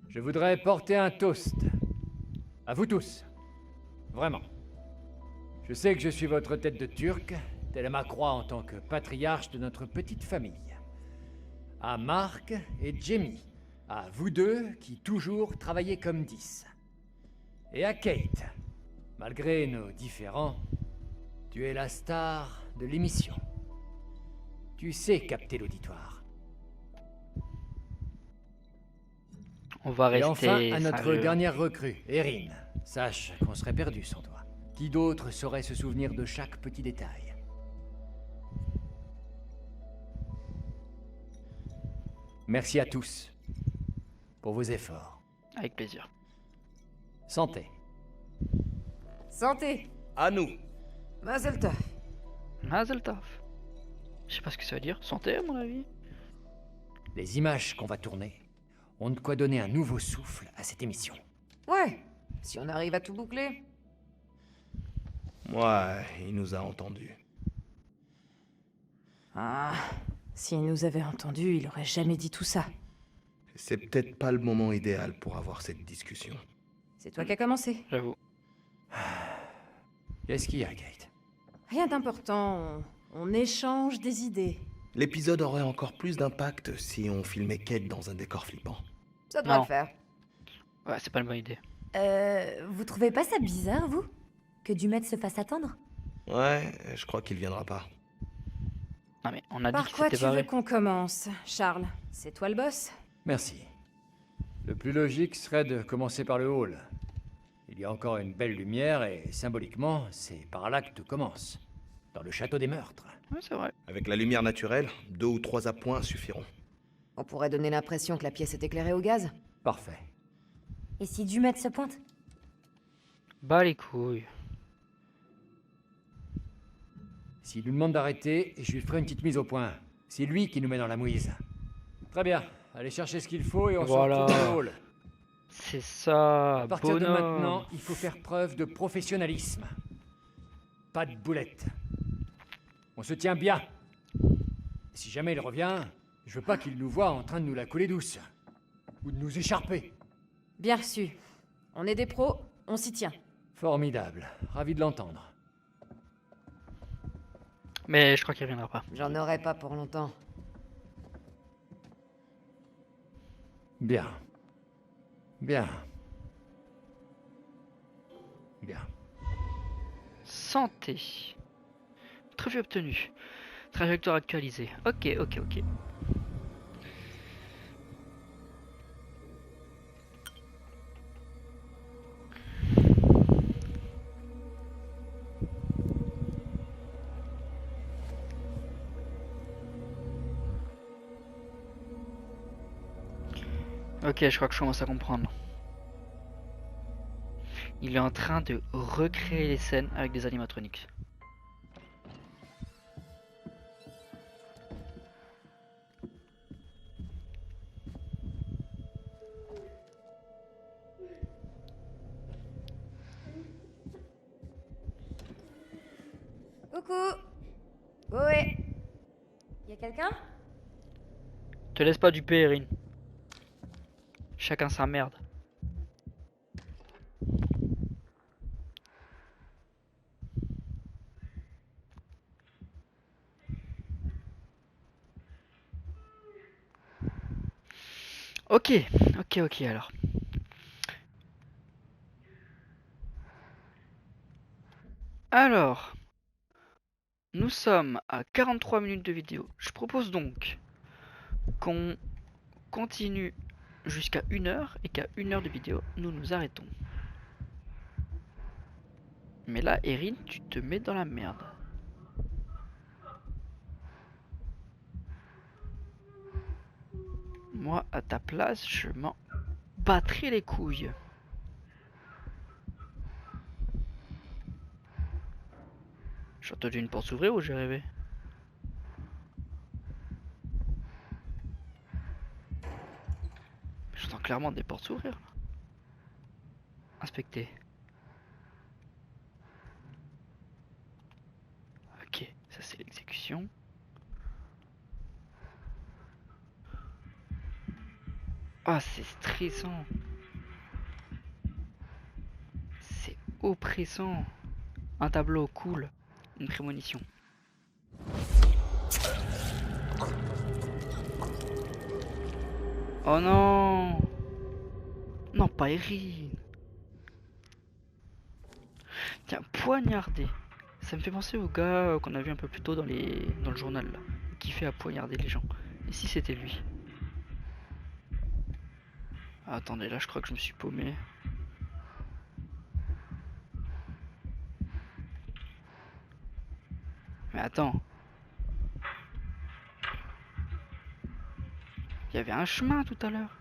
Je voudrais porter un toast. À vous tous. Vraiment. Je sais que je suis votre tête de turc, telle ma croix en tant que patriarche de notre petite famille. À Mark et Jamie. À vous deux qui toujours travaillez comme 10. Et à Kate. Malgré nos différends, tu es la star de l'émission. Tu sais capter l'auditoire. On va Et rester enfin, à notre sérieux. dernière recrue, Erin. Sache qu'on serait perdu sans toi. Qui d'autre saurait se souvenir de chaque petit détail? Merci à tous pour vos efforts. Avec plaisir. Santé. Santé, À nous. Mazel tov. Mazel tov. Je sais pas ce que ça veut dire. Santé, à mon avis. Les images qu'on va tourner ont de quoi donner un nouveau souffle à cette émission. Ouais, si on arrive à tout boucler. Ouais, il nous a entendus. Ah, s'il nous avait entendus, il aurait jamais dit tout ça. C'est peut-être pas le moment idéal pour avoir cette discussion. C'est toi qui as commencé. J'avoue. Qu'est-ce qu'il y a, Kate? Rien d'important, on échange des idées. L'épisode aurait encore plus d'impact si on filmait Kate dans un décor flippant. Ça devrait Non. le faire. Ouais, c'est pas une bonne idée. Vous trouvez pas ça bizarre, vous? Que Dumet se fasse attendre? Ouais, je crois qu'il viendra pas. Non mais on a dit Par qu'il quoi s'était tu veux barré. qu'on commence, Charles? C'est toi le boss? Merci. Le plus logique serait de commencer par le hall. Il y a encore une belle lumière et, symboliquement, c'est par là que tout commence. Dans le château des meurtres. Ouais, c'est vrai. Avec la lumière naturelle, 2 ou 3 appoints suffiront. On pourrait donner l'impression que la pièce est éclairée au gaz. Parfait. Et si Dumet se pointe? Bah les couilles. S'il nous demande d'arrêter, je lui ferai une petite mise au point. C'est lui qui nous met dans la mouise. Très bien. Allez chercher ce qu'il faut et on Voilà. sort tout dans le hall. C'est ça, À partir de bonhomme. maintenant, il faut faire preuve de professionnalisme. Pas de boulettes. On se tient bien. Si jamais il revient, je veux pas qu'il nous voie en train de nous la couler douce. Ou de nous écharper. Bien reçu. On est des pros, on s'y tient. Formidable. Ravi de l'entendre. Mais je crois qu'il reviendra pas. J'en aurai pas pour longtemps. Bien. Bien. Bien. Santé. Trofée obtenu. Trajectoire actualisée. Ok, ok, ok. Ok, je crois que je commence à comprendre. Il est en train de recréer les scènes avec des animatroniques. Coucou. Ouais. Y a quelqu'un? Te laisse pas duper, Erin. Chacun sa merde. Ok, ok alors. Alors, nous sommes à 43 minutes de vidéo. Je propose donc qu'on continue jusqu'à 1 heure et qu'à 1 heure de vidéo, nous nous arrêtons. Mais là, Erin, tu te mets dans la merde. Moi, à ta place, je m'en battrais les couilles. J'ai entendu une porte s'ouvrir ou j'ai rêvé? J'entends clairement des portes s'ouvrir. Là. Inspecter. Ok, ça c'est l'exécution. Ah, c'est stressant. C'est oppressant. Un tableau cool. Une prémonition. Oh non! Non, pas Erin. Tiens, poignarder. Ça me fait penser au gars qu'on a vu un peu plus tôt dans le journal là, qui fait à poignarder les gens. Et si c'était lui? Ah, attendez, là je crois que je me suis paumé. Mais attends. Il y avait un chemin tout à l'heure.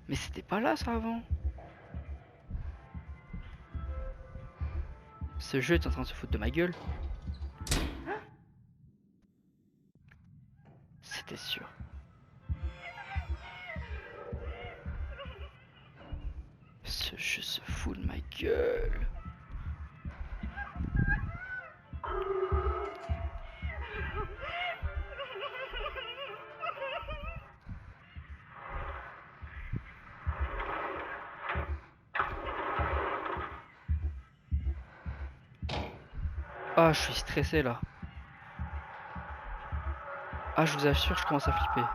Mais c'était pas là ça avant. Ce jeu est en train de se foutre de ma gueule. gueule. Ah, je suis stressé là. Ah, je vous assure, je commence à flipper.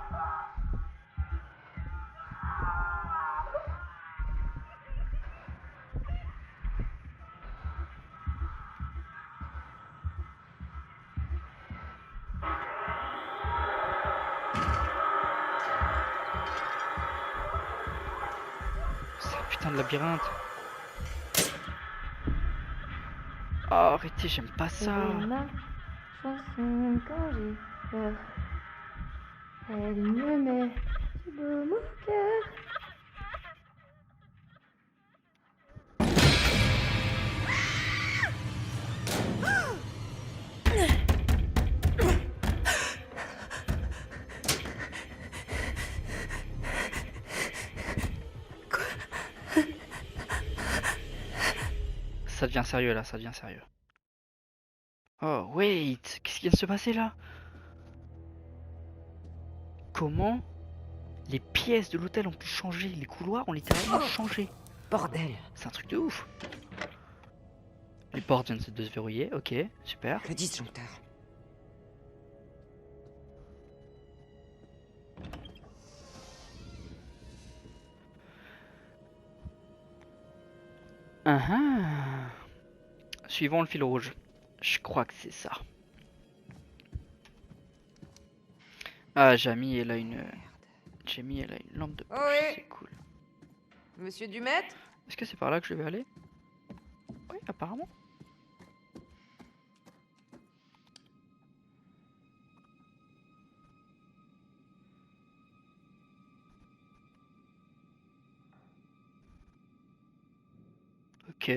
C'est un putain de labyrinthe. Oh, arrêtez, j'aime pas ça. Ma chanson quand j'ai peur. Elle me met du baume au cœur. Ça devient sérieux là, ça devient sérieux. Oh, wait, qu'est-ce qui vient de se passer là? Comment les pièces de l'hôtel ont pu changer? Les couloirs ont littéralement changé. Bordel. C'est un truc de ouf. Les portes viennent de se verrouiller, ok, super. Le disjoncteur. Suivons le fil rouge. Je crois que c'est ça. Ah, Jamie, elle a une lampe de poche, Oui. c'est cool. Monsieur Dumet? Est-ce que c'est par là que je vais aller? Oui, apparemment. Ok.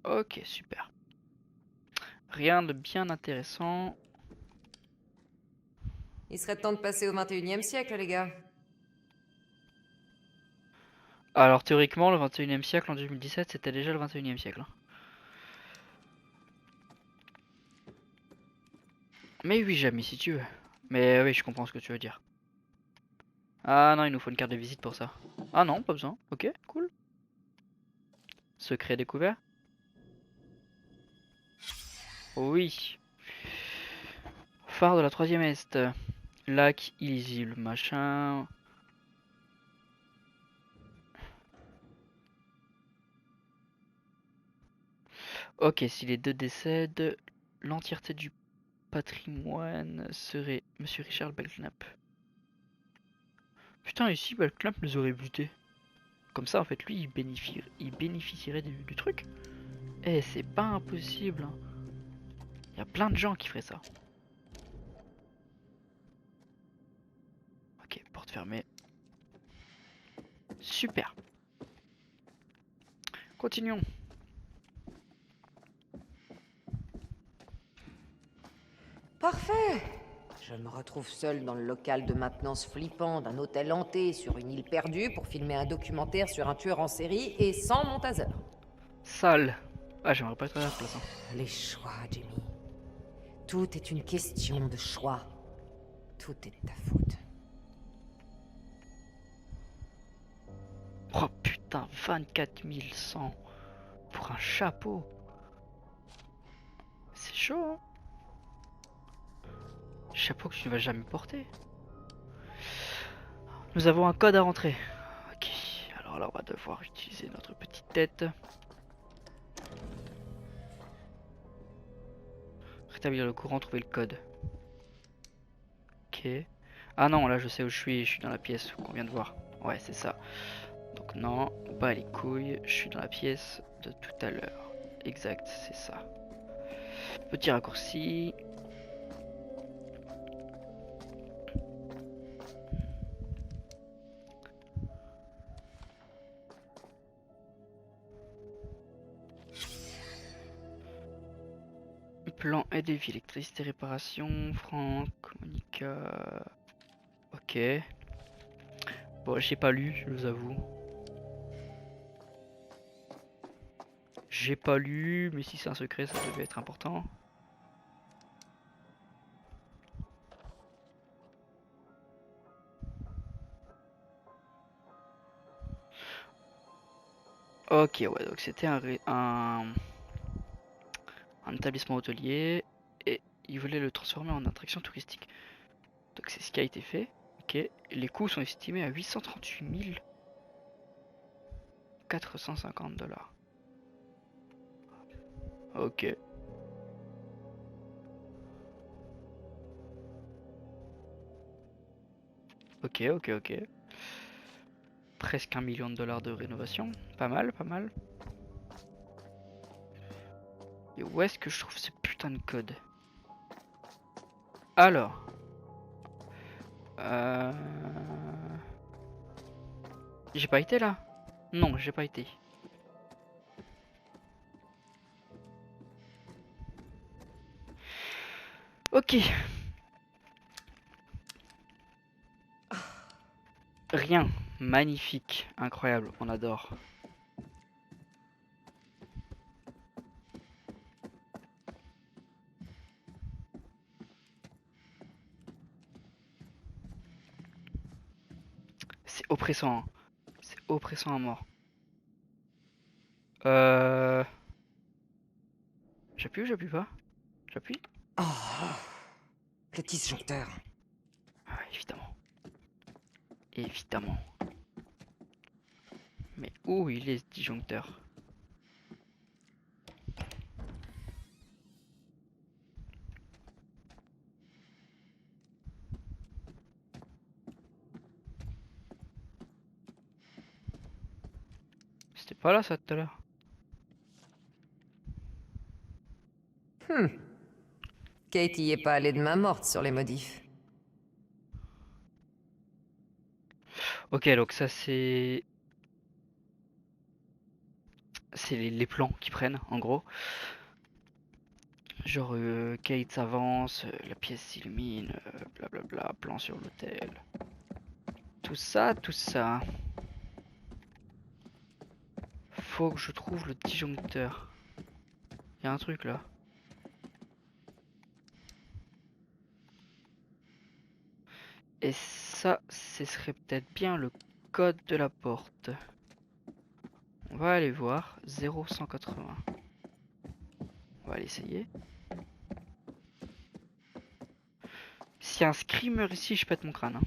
Ok, super. Rien de bien intéressant. Il serait temps de passer au 21e siècle, les gars. Alors théoriquement, le 21e siècle en 2017, c'était déjà le 21e siècle. Hein. Mais oui, Jamie, si tu veux. Mais oui, je comprends ce que tu veux dire. Ah non, il nous faut une carte de visite pour ça. Ah non, pas besoin. Ok, cool. Secret découvert. Oui. Phare de la 3e Est. Lac illisible, machin. Ok, si les deux décèdent, l'entièreté du patrimoine serait Monsieur Richard Belknap. Putain, ici, Belknap nous aurait buté. Comme ça, en fait, lui, il bénéficierait du truc. Eh, c'est pas impossible. Il y a plein de gens qui feraient ça. Ok, porte fermée. Super. Continuons. Parfait. Je me retrouve seul dans le local de maintenance flippant d'un hôtel hanté sur une île perdue pour filmer un documentaire sur un tueur en série et sans mon taser. Sale. Ah, j'aimerais pas être à la place. Hein. Les choix, Jimmy. Tout est une question de choix. Tout est de ta faute. Oh putain, 24 100 pour un chapeau. C'est chaud, hein. Chapeau que tu ne vas jamais porter. Nous avons un code à rentrer. Ok, alors là on va devoir utiliser notre petite tête. Rétablir le courant, trouver le code. Ok. Ah non, là je sais où je suis dans la pièce qu'on vient de voir. Ouais, c'est ça. Donc non, pas les couilles, je suis dans la pièce de tout à l'heure. Exact, c'est ça. Petit raccourci. Plan aide et vie, électricité, réparation, Franck, Monica. Ok. Bon, j'ai pas lu, je vous avoue. J'ai pas lu, mais si c'est un secret, ça devait être important. Ok, ouais, donc c'était un établissement hôtelier et ils voulaient le transformer en attraction touristique. Donc c'est ce qui a été fait. Ok, les coûts sont estimés à 838 450 $. Ok. Ok, ok, ok. Presque $1 million de rénovation. Pas mal, pas mal. Et où est-ce que je trouve ce putain de code? Alors. J'ai pas été là? Non, j'ai pas été. Ok. Rien. Magnifique. Incroyable. On adore. C'est oppressant. Hein. C'est oppressant à mort. J'appuie ou j'appuie pas? J'appuie? Oh, le disjoncteur. Ah, évidemment. Évidemment. Mais où il est ce disjoncteur? C'était pas là ça tout à l'heure. Kate y est pas allée de main morte sur les modifs. Ok, donc ça c'est... C'est les plans qui prennent, en gros. Genre, Kate s'avance, la pièce s'illumine, blablabla, plan sur l'hôtel. Tout ça, tout ça. Faut que je trouve le disjoncteur. Y a un truc là. Et ça, ce serait peut-être bien le code de la porte. On va aller voir. 0180. On va aller essayer. S'il y a un screamer ici, je pète mon crâne. Hein.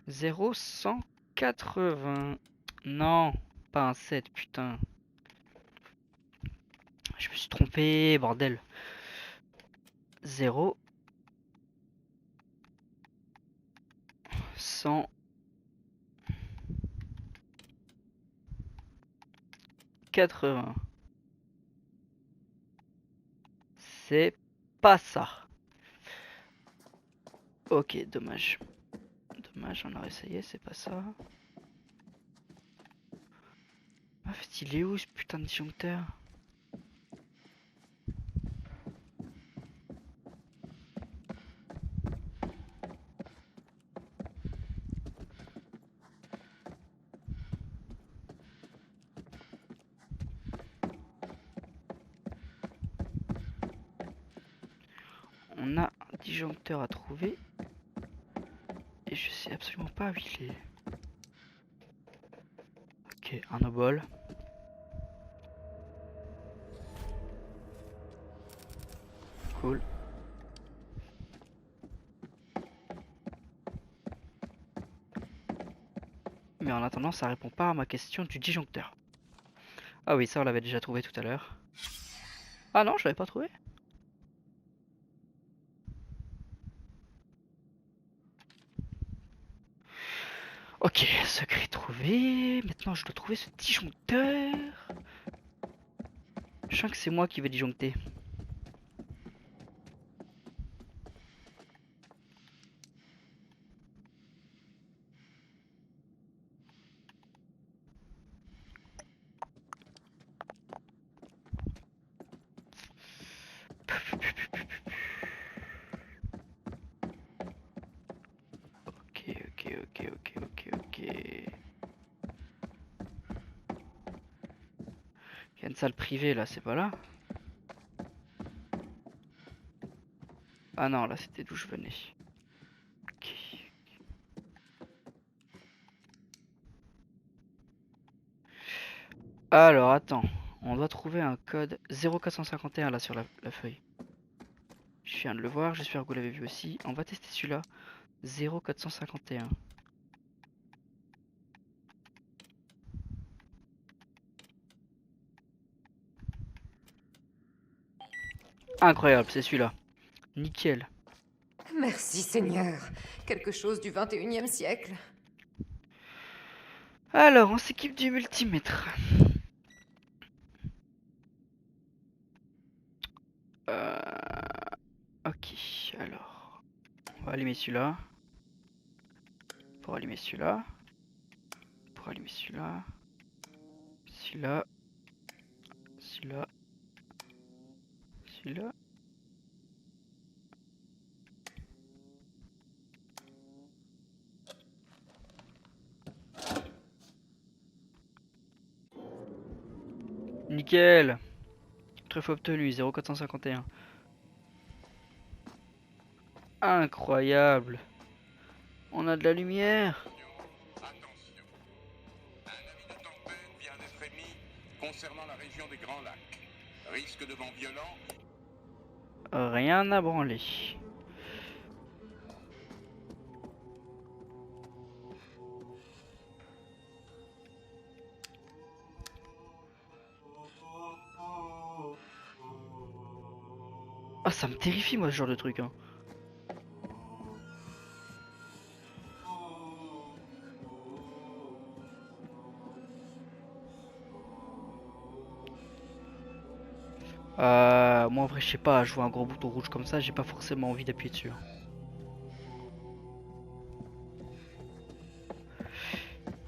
« 0180. Non, pas un 7, putain. Je me suis trompé, bordel. 0 100 80. C'est pas ça. Ok, dommage. Dommage, on a essayé, c'est pas ça. En fait, il est où ce putain de disjoncteur? On a un disjoncteur à trouver. Et je sais absolument pas où il est. Ok, un obol. Cool. Mais en attendant, ça répond pas à ma question du disjoncteur. Ah oui, ça on l'avait déjà trouvé tout à l'heure. Ah non, je l'avais pas trouvé. Ok, secret trouvé. Maintenant, je dois trouver ce disjoncteur. Je sens que c'est moi qui vais disjoncter. Il y a une salle privée là, c'est pas là? Ah non, là c'était d'où je venais. Ok. Alors attends, on doit trouver un code 0451 là sur la feuille. Je viens de le voir, j'espère que vous l'avez vu aussi. On va tester celui-là. 0451. Incroyable, c'est celui-là. Nickel. Merci Seigneur. Quelque chose du 21e siècle. Alors, on s'équipe du multimètre. Ok, alors. On va allumer celui-là. Pour allumer celui-là. Pour allumer celui-là. Celui-là. Celui-là. Celui-là. Nickel. Trèfle obtenu, 0451. Incroyable. On a de la lumière. Attention. Un avis de tempête vient d'être émis concernant la région des Grands Lacs. Risque de vent violent. Rien à branler. Ah, ça me terrifie moi ce genre de truc hein. Moi en vrai je sais pas, je vois un gros bouton rouge comme ça, j'ai pas forcément envie d'appuyer dessus.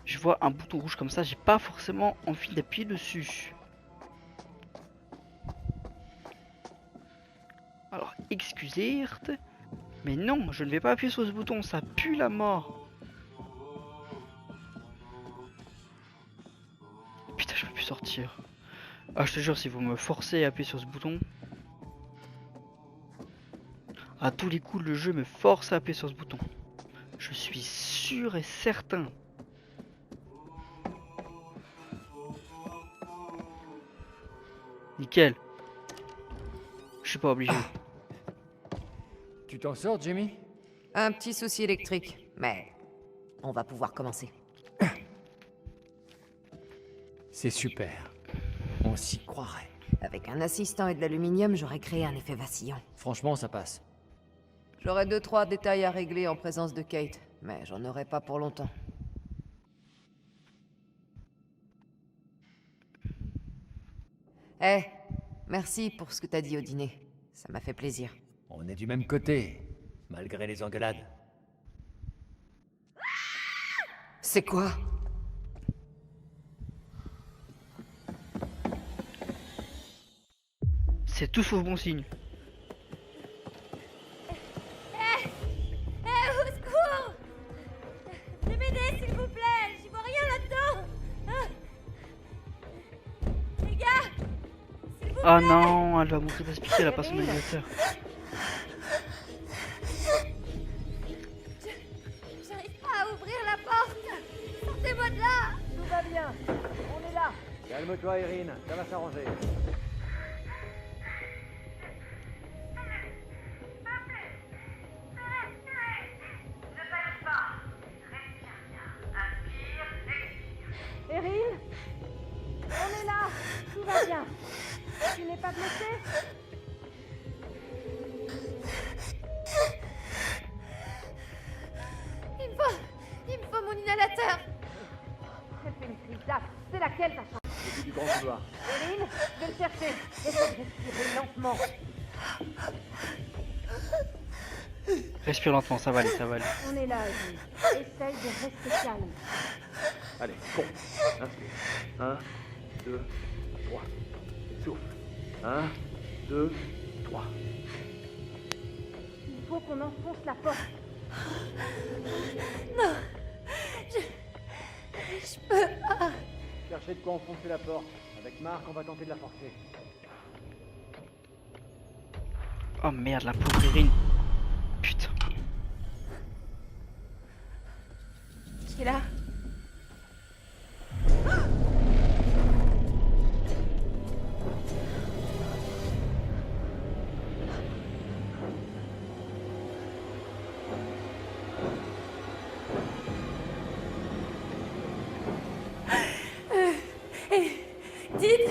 Je vois un bouton rouge comme ça, j'ai pas forcément envie d'appuyer dessus. Alors excusez, mais non, je ne vais pas appuyer sur ce bouton, ça pue la mort. Putain, je peux plus sortir. Ah, je te jure, si vous me forcez à appuyer sur ce bouton, à tous les coups, le jeu me force à appuyer sur ce bouton. Je suis sûr et certain. Nickel. Je suis pas obligé. Tu t'en sors, Jimmy? Un petit souci électrique, mais on va pouvoir commencer. C'est super. On s'y croirait. Avec un assistant et de l'aluminium, j'aurais créé un effet vacillant. Franchement, ça passe. J'aurais 2-3 détails à régler en présence de Kate, mais j'en aurai pas pour longtemps. Eh, merci pour ce que t'as dit au dîner. Ça m'a fait plaisir. On est du même côté, malgré les engueulades. C'est quoi? C'est tout sauf bon signe. Au secours! Venez m'aider, s'il vous plaît! J'y vois rien là-dedans! Les gars! S'il vous plaît! Ah non, elle va montrer d'aspirer, elle a pas son navigateur. J'arrive pas à ouvrir la porte! Sortez-moi de là! Tout va bien. On est là. Calme-toi, Erin. Ça va s'arranger. Erin, on est là. Tout va bien. Tu n'es pas blessée? Il me faut mon inhalateur! Elle fait une crise d'asthme. C'est laquelle ta chance? Au bout du grand couloir. Erin, je vais le chercher. Essaie de respirer lentement. Respire lentement, ça va aller, ça va aller. On est là, Erin. Essaye de rester calme. Allez, compte. Inspire. 1, 2, 3. Souffle. 1, 2, 3. Il faut qu'on enfonce la porte. Non! Je peux pas! Cherchez de quoi enfoncer la porte. Avec Marc, on va tenter de la forcer. Oh merde, la pauvre Erin. Putain. Qui est là? Dites,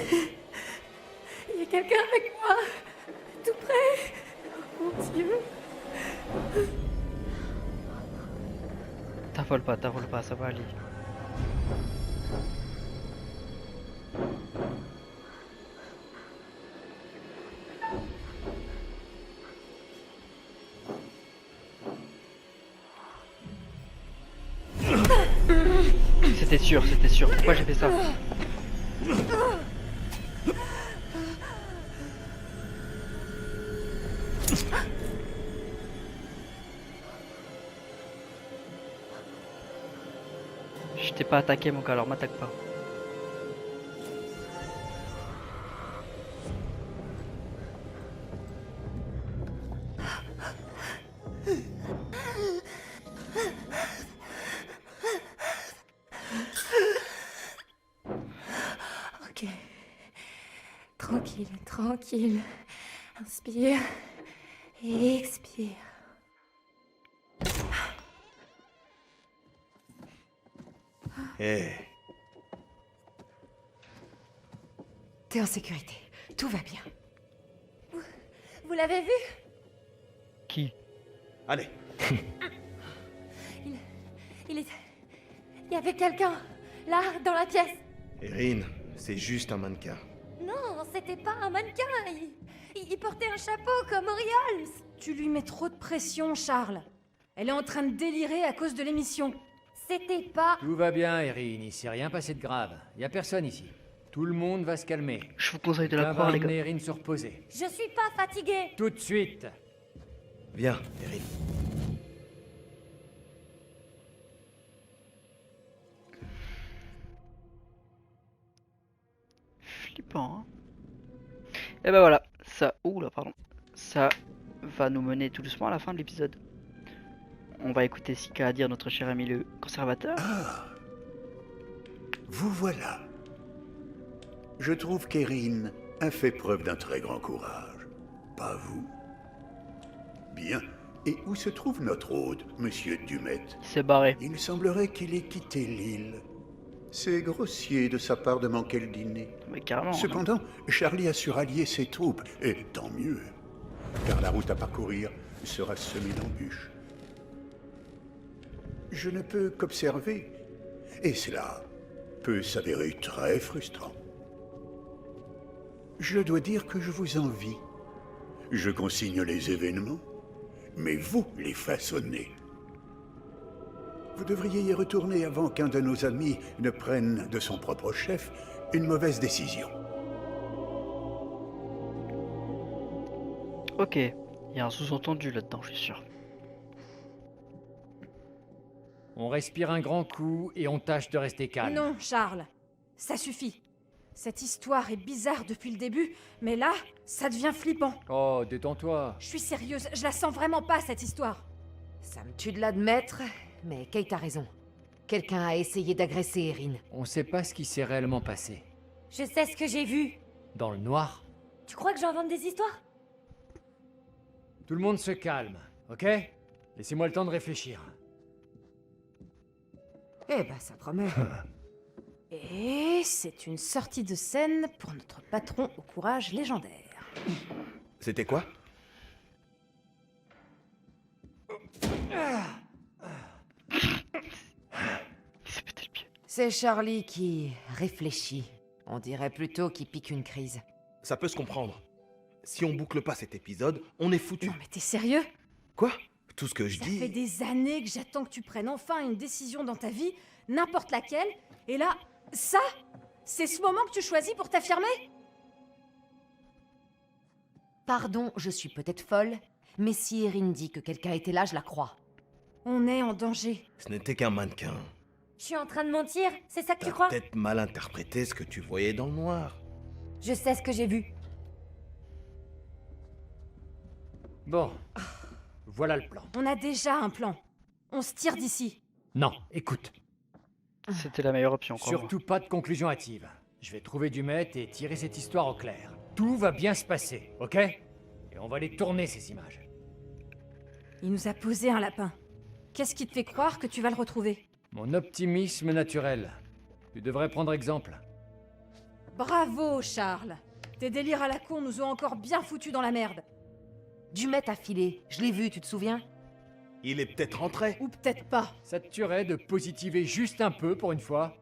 il y a quelqu'un avec moi, tout près. Oh mon Dieu. T'affole pas, ça va aller. C'était sûr. Pourquoi j'ai fait ça? Je t'ai pas attaqué mon gars, alors m'attaque pas. Ok. Tranquille. Inspire et expire. Eh, T'es en sécurité. Tout va bien. Vous l'avez vu? Qui? allez. Il y avait quelqu'un, là, dans la pièce. Erin, c'est juste un mannequin. Non, c'était pas un mannequin. Il portait un chapeau comme Orioles. Tu lui mets trop de pression, Charles. Elle est en train de délirer à cause de l'émission. C'était pas... Tout va bien, Erin, il s'est rien passé de grave. Y a personne ici. Tout le monde va se calmer. Je vous conseille de la On va croire les gars. emmener Erin se reposer. Je suis pas fatiguée. Tout de suite. Viens, Erin. Flippant, hein. Et ben voilà, ça... Oula, pardon. Ça va nous mener tout doucement à la fin de l'épisode. On va écouter ce qu'a à dire notre cher ami le conservateur. Ah, vous voilà. Je trouve qu'Erin a fait preuve d'un très grand courage. Pas vous? Bien. Et où se trouve notre hôte, monsieur Dumet? Il s'est barré. Il semblerait qu'il ait quitté l'île. C'est grossier de sa part de manquer le dîner. Mais carrément. Cependant, Charlie a su rallier ses troupes, et tant mieux, car la route à parcourir sera semée d'embûches. Je ne peux qu'observer, et cela peut s'avérer très frustrant. Je dois dire que je vous envie. Je consigne les événements, mais vous les façonnez. Vous devriez y retourner avant qu'un de nos amis ne prenne de son propre chef une mauvaise décision. Ok, il y a un sous-entendu là-dedans, je suis sûr. On respire un grand coup et on tâche de rester calme. Non, Charles. Ça suffit. Cette histoire est bizarre depuis le début, mais là, ça devient flippant. Oh, détends-toi. Je suis sérieuse, je la sens vraiment pas, cette histoire. Ça me tue de l'admettre, mais Kate a raison. Quelqu'un a essayé d'agresser Erin. On sait pas ce qui s'est réellement passé. Je sais ce que j'ai vu. Dans le noir. Tu crois que j'invente des histoires? Tout le monde se calme, ok? Laissez-moi le temps de réfléchir. Eh ben, ça promet. Et c'est une sortie de scène pour notre patron au courage légendaire. C'était quoi? C'est Charlie qui réfléchit. On dirait plutôt qu'il pique une crise. Ça peut se comprendre. Si on boucle pas cet épisode, on est foutu. Non mais t'es sérieux? Quoi? Tout ce que je Ça dis... fait des années que j'attends que tu prennes enfin une décision dans ta vie, n'importe laquelle, et là, ça, c'est ce moment que tu choisis pour t'affirmer? Pardon, je suis peut-être folle, mais si Erin dit que quelqu'un était là, je la crois. On est en danger. Ce n'était qu'un mannequin. Je suis en train de mentir, c'est ça que tu T'as crois? peut-être mal interprété ce que tu voyais dans le noir. Je sais ce que j'ai vu. Bon, voilà le plan. On a déjà un plan. On se tire d'ici. Non, écoute, C'était la meilleure option, quoi. surtout pas de conclusion hâtive. Je vais trouver du maître et tirer cette histoire au clair. Tout va bien se passer, ok? Et on va les tourner, ces images. Il nous a posé un lapin. Qu'est-ce qui te fait croire que tu vas le retrouver? Mon optimisme naturel. Tu devrais prendre exemple. Bravo, Charles. Tes délires à la con nous ont encore bien foutus dans la merde. Dumet a filé. Je l'ai vu, tu te souviens? Il est peut-être rentré. Ou peut-être pas. Ça te tuerait de positiver juste un peu pour une fois?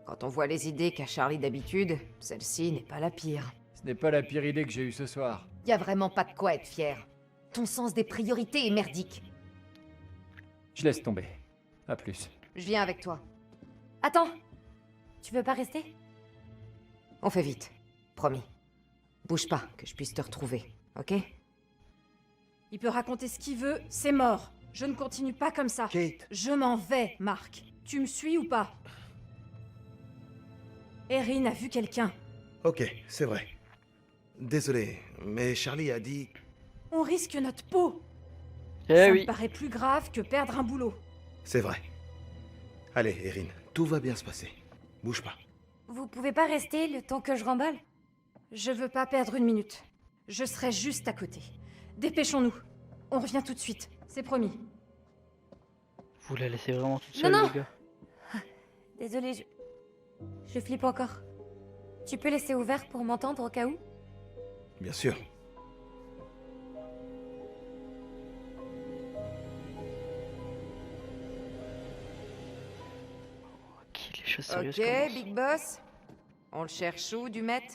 Quand on voit les idées qu'a Charlie d'habitude, celle-ci n'est pas la pire. Ce n'est pas la pire idée que j'ai eue ce soir. Y a vraiment pas de quoi être fier. Ton sens des priorités est merdique. Je laisse tomber. À plus. Je viens avec toi. Attends. Tu veux pas rester? On fait vite. Promis. Bouge pas, que je puisse te retrouver, ok? Il peut raconter ce qu'il veut, c'est mort. Je ne continue pas comme ça. Kate. Je m'en vais, Marc. Tu me suis ou pas? Erin a vu quelqu'un. Ok, c'est vrai. Désolé, mais Charlie a dit... On risque notre peau. Eh Ça oui. me paraît plus grave que perdre un boulot. C'est vrai. Allez, Erin, tout va bien se passer. Bouge pas. Vous pouvez pas rester le temps que je remballe? Je veux pas perdre une minute. Je serai juste à côté. Dépêchons-nous. On revient tout de suite. C'est promis. Vous la laissez vraiment toute Non, seule, non. les gars. Désolée, je flippe encore. Tu peux laisser ouvert pour m'entendre au cas où? Bien sûr. Ok, les choses sérieuses Ok, commencent. Big Boss. On le cherche où, Dumet?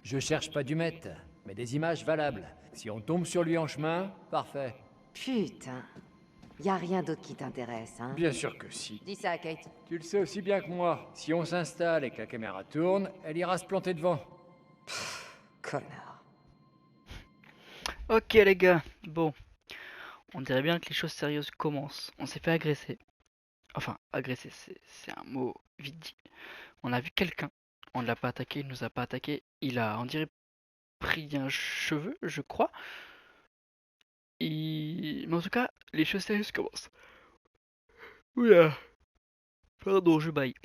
Je cherche pas du maître, mais des images valables. Si on tombe sur lui en chemin, parfait. Putain. Y a rien d'autre qui t'intéresse, hein? Bien sûr que si. Dis ça à Kate. Tu le sais aussi bien que moi. Si on s'installe et que la caméra tourne, elle ira se planter devant. Connard. Ok, les gars. Bon. On dirait bien que les choses sérieuses commencent. On s'est fait agresser. Enfin, agresser, c'est un mot vite dit. On a vu quelqu'un. On ne l'a pas attaqué, il nous a pas attaqué. Il a, on dirait, pris un cheveu, je crois. Mais en tout cas, les choses sérieuses commencent. Oula. Pardon, je baille.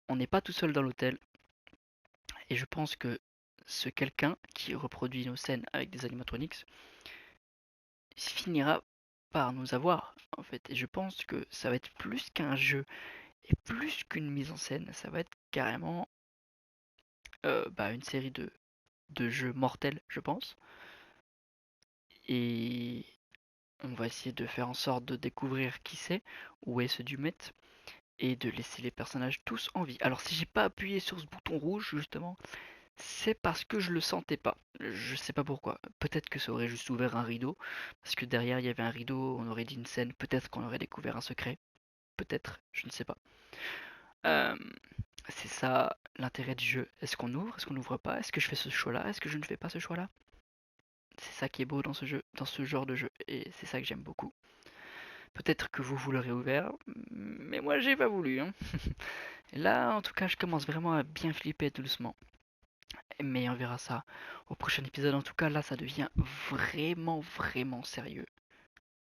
On n'est pas tout seul dans l'hôtel. Et je pense que ce quelqu'un qui reproduit nos scènes avec des animatronics finira par nous avoir, en fait. Et je pense que ça va être plus qu'un jeu et plus qu'une mise en scène. Ça va être carrément une série de jeux mortels, je pense. Et on va essayer de faire en sorte de découvrir qui c'est, où est ce Dumet, et de laisser les personnages tous en vie. Alors si j'ai pas appuyé sur ce bouton rouge, justement, c'est parce que je le sentais pas. Je sais pas pourquoi. Peut-être que ça aurait juste ouvert un rideau, parce que derrière il y avait un rideau, on aurait dit une scène, peut-être qu'on aurait découvert un secret. Peut-être, je ne sais pas. C'est ça l'intérêt du jeu. Est-ce qu'on ouvre? Est-ce qu'on n'ouvre pas? Est-ce que je fais ce choix-là? Est-ce que je ne fais pas ce choix-là? C'est ça qui est beau dans ce jeu, dans ce genre de jeu, et c'est ça que j'aime beaucoup. Peut-être que vous l'aurez ouvert, mais moi j'ai pas voulu. Hein. Et là, en tout cas, je commence vraiment à bien flipper doucement. Mais on verra ça au prochain épisode. En tout cas, là, ça devient vraiment, vraiment sérieux.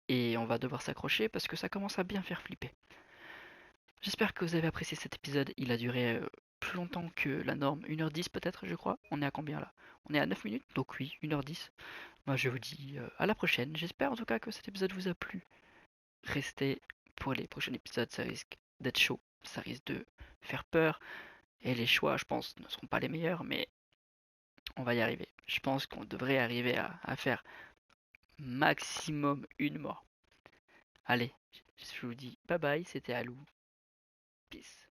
Et on va devoir s'accrocher parce que ça commence à bien faire flipper. J'espère que vous avez apprécié cet épisode. Il a duré plus longtemps que la norme. 1h10 peut-être, je crois. On est à combien là? On est à 9 minutes, donc oui, 1h10. Moi, je vous dis à la prochaine. J'espère en tout cas que cet épisode vous a plu. Restez pour les prochains épisodes, ça risque d'être chaud. Ça risque de faire peur. Et les choix, je pense, ne seront pas les meilleurs, mais on va y arriver. Je pense qu'on devrait arriver à faire maximum une mort. Allez, je vous dis bye bye, c'était Alou. Peace.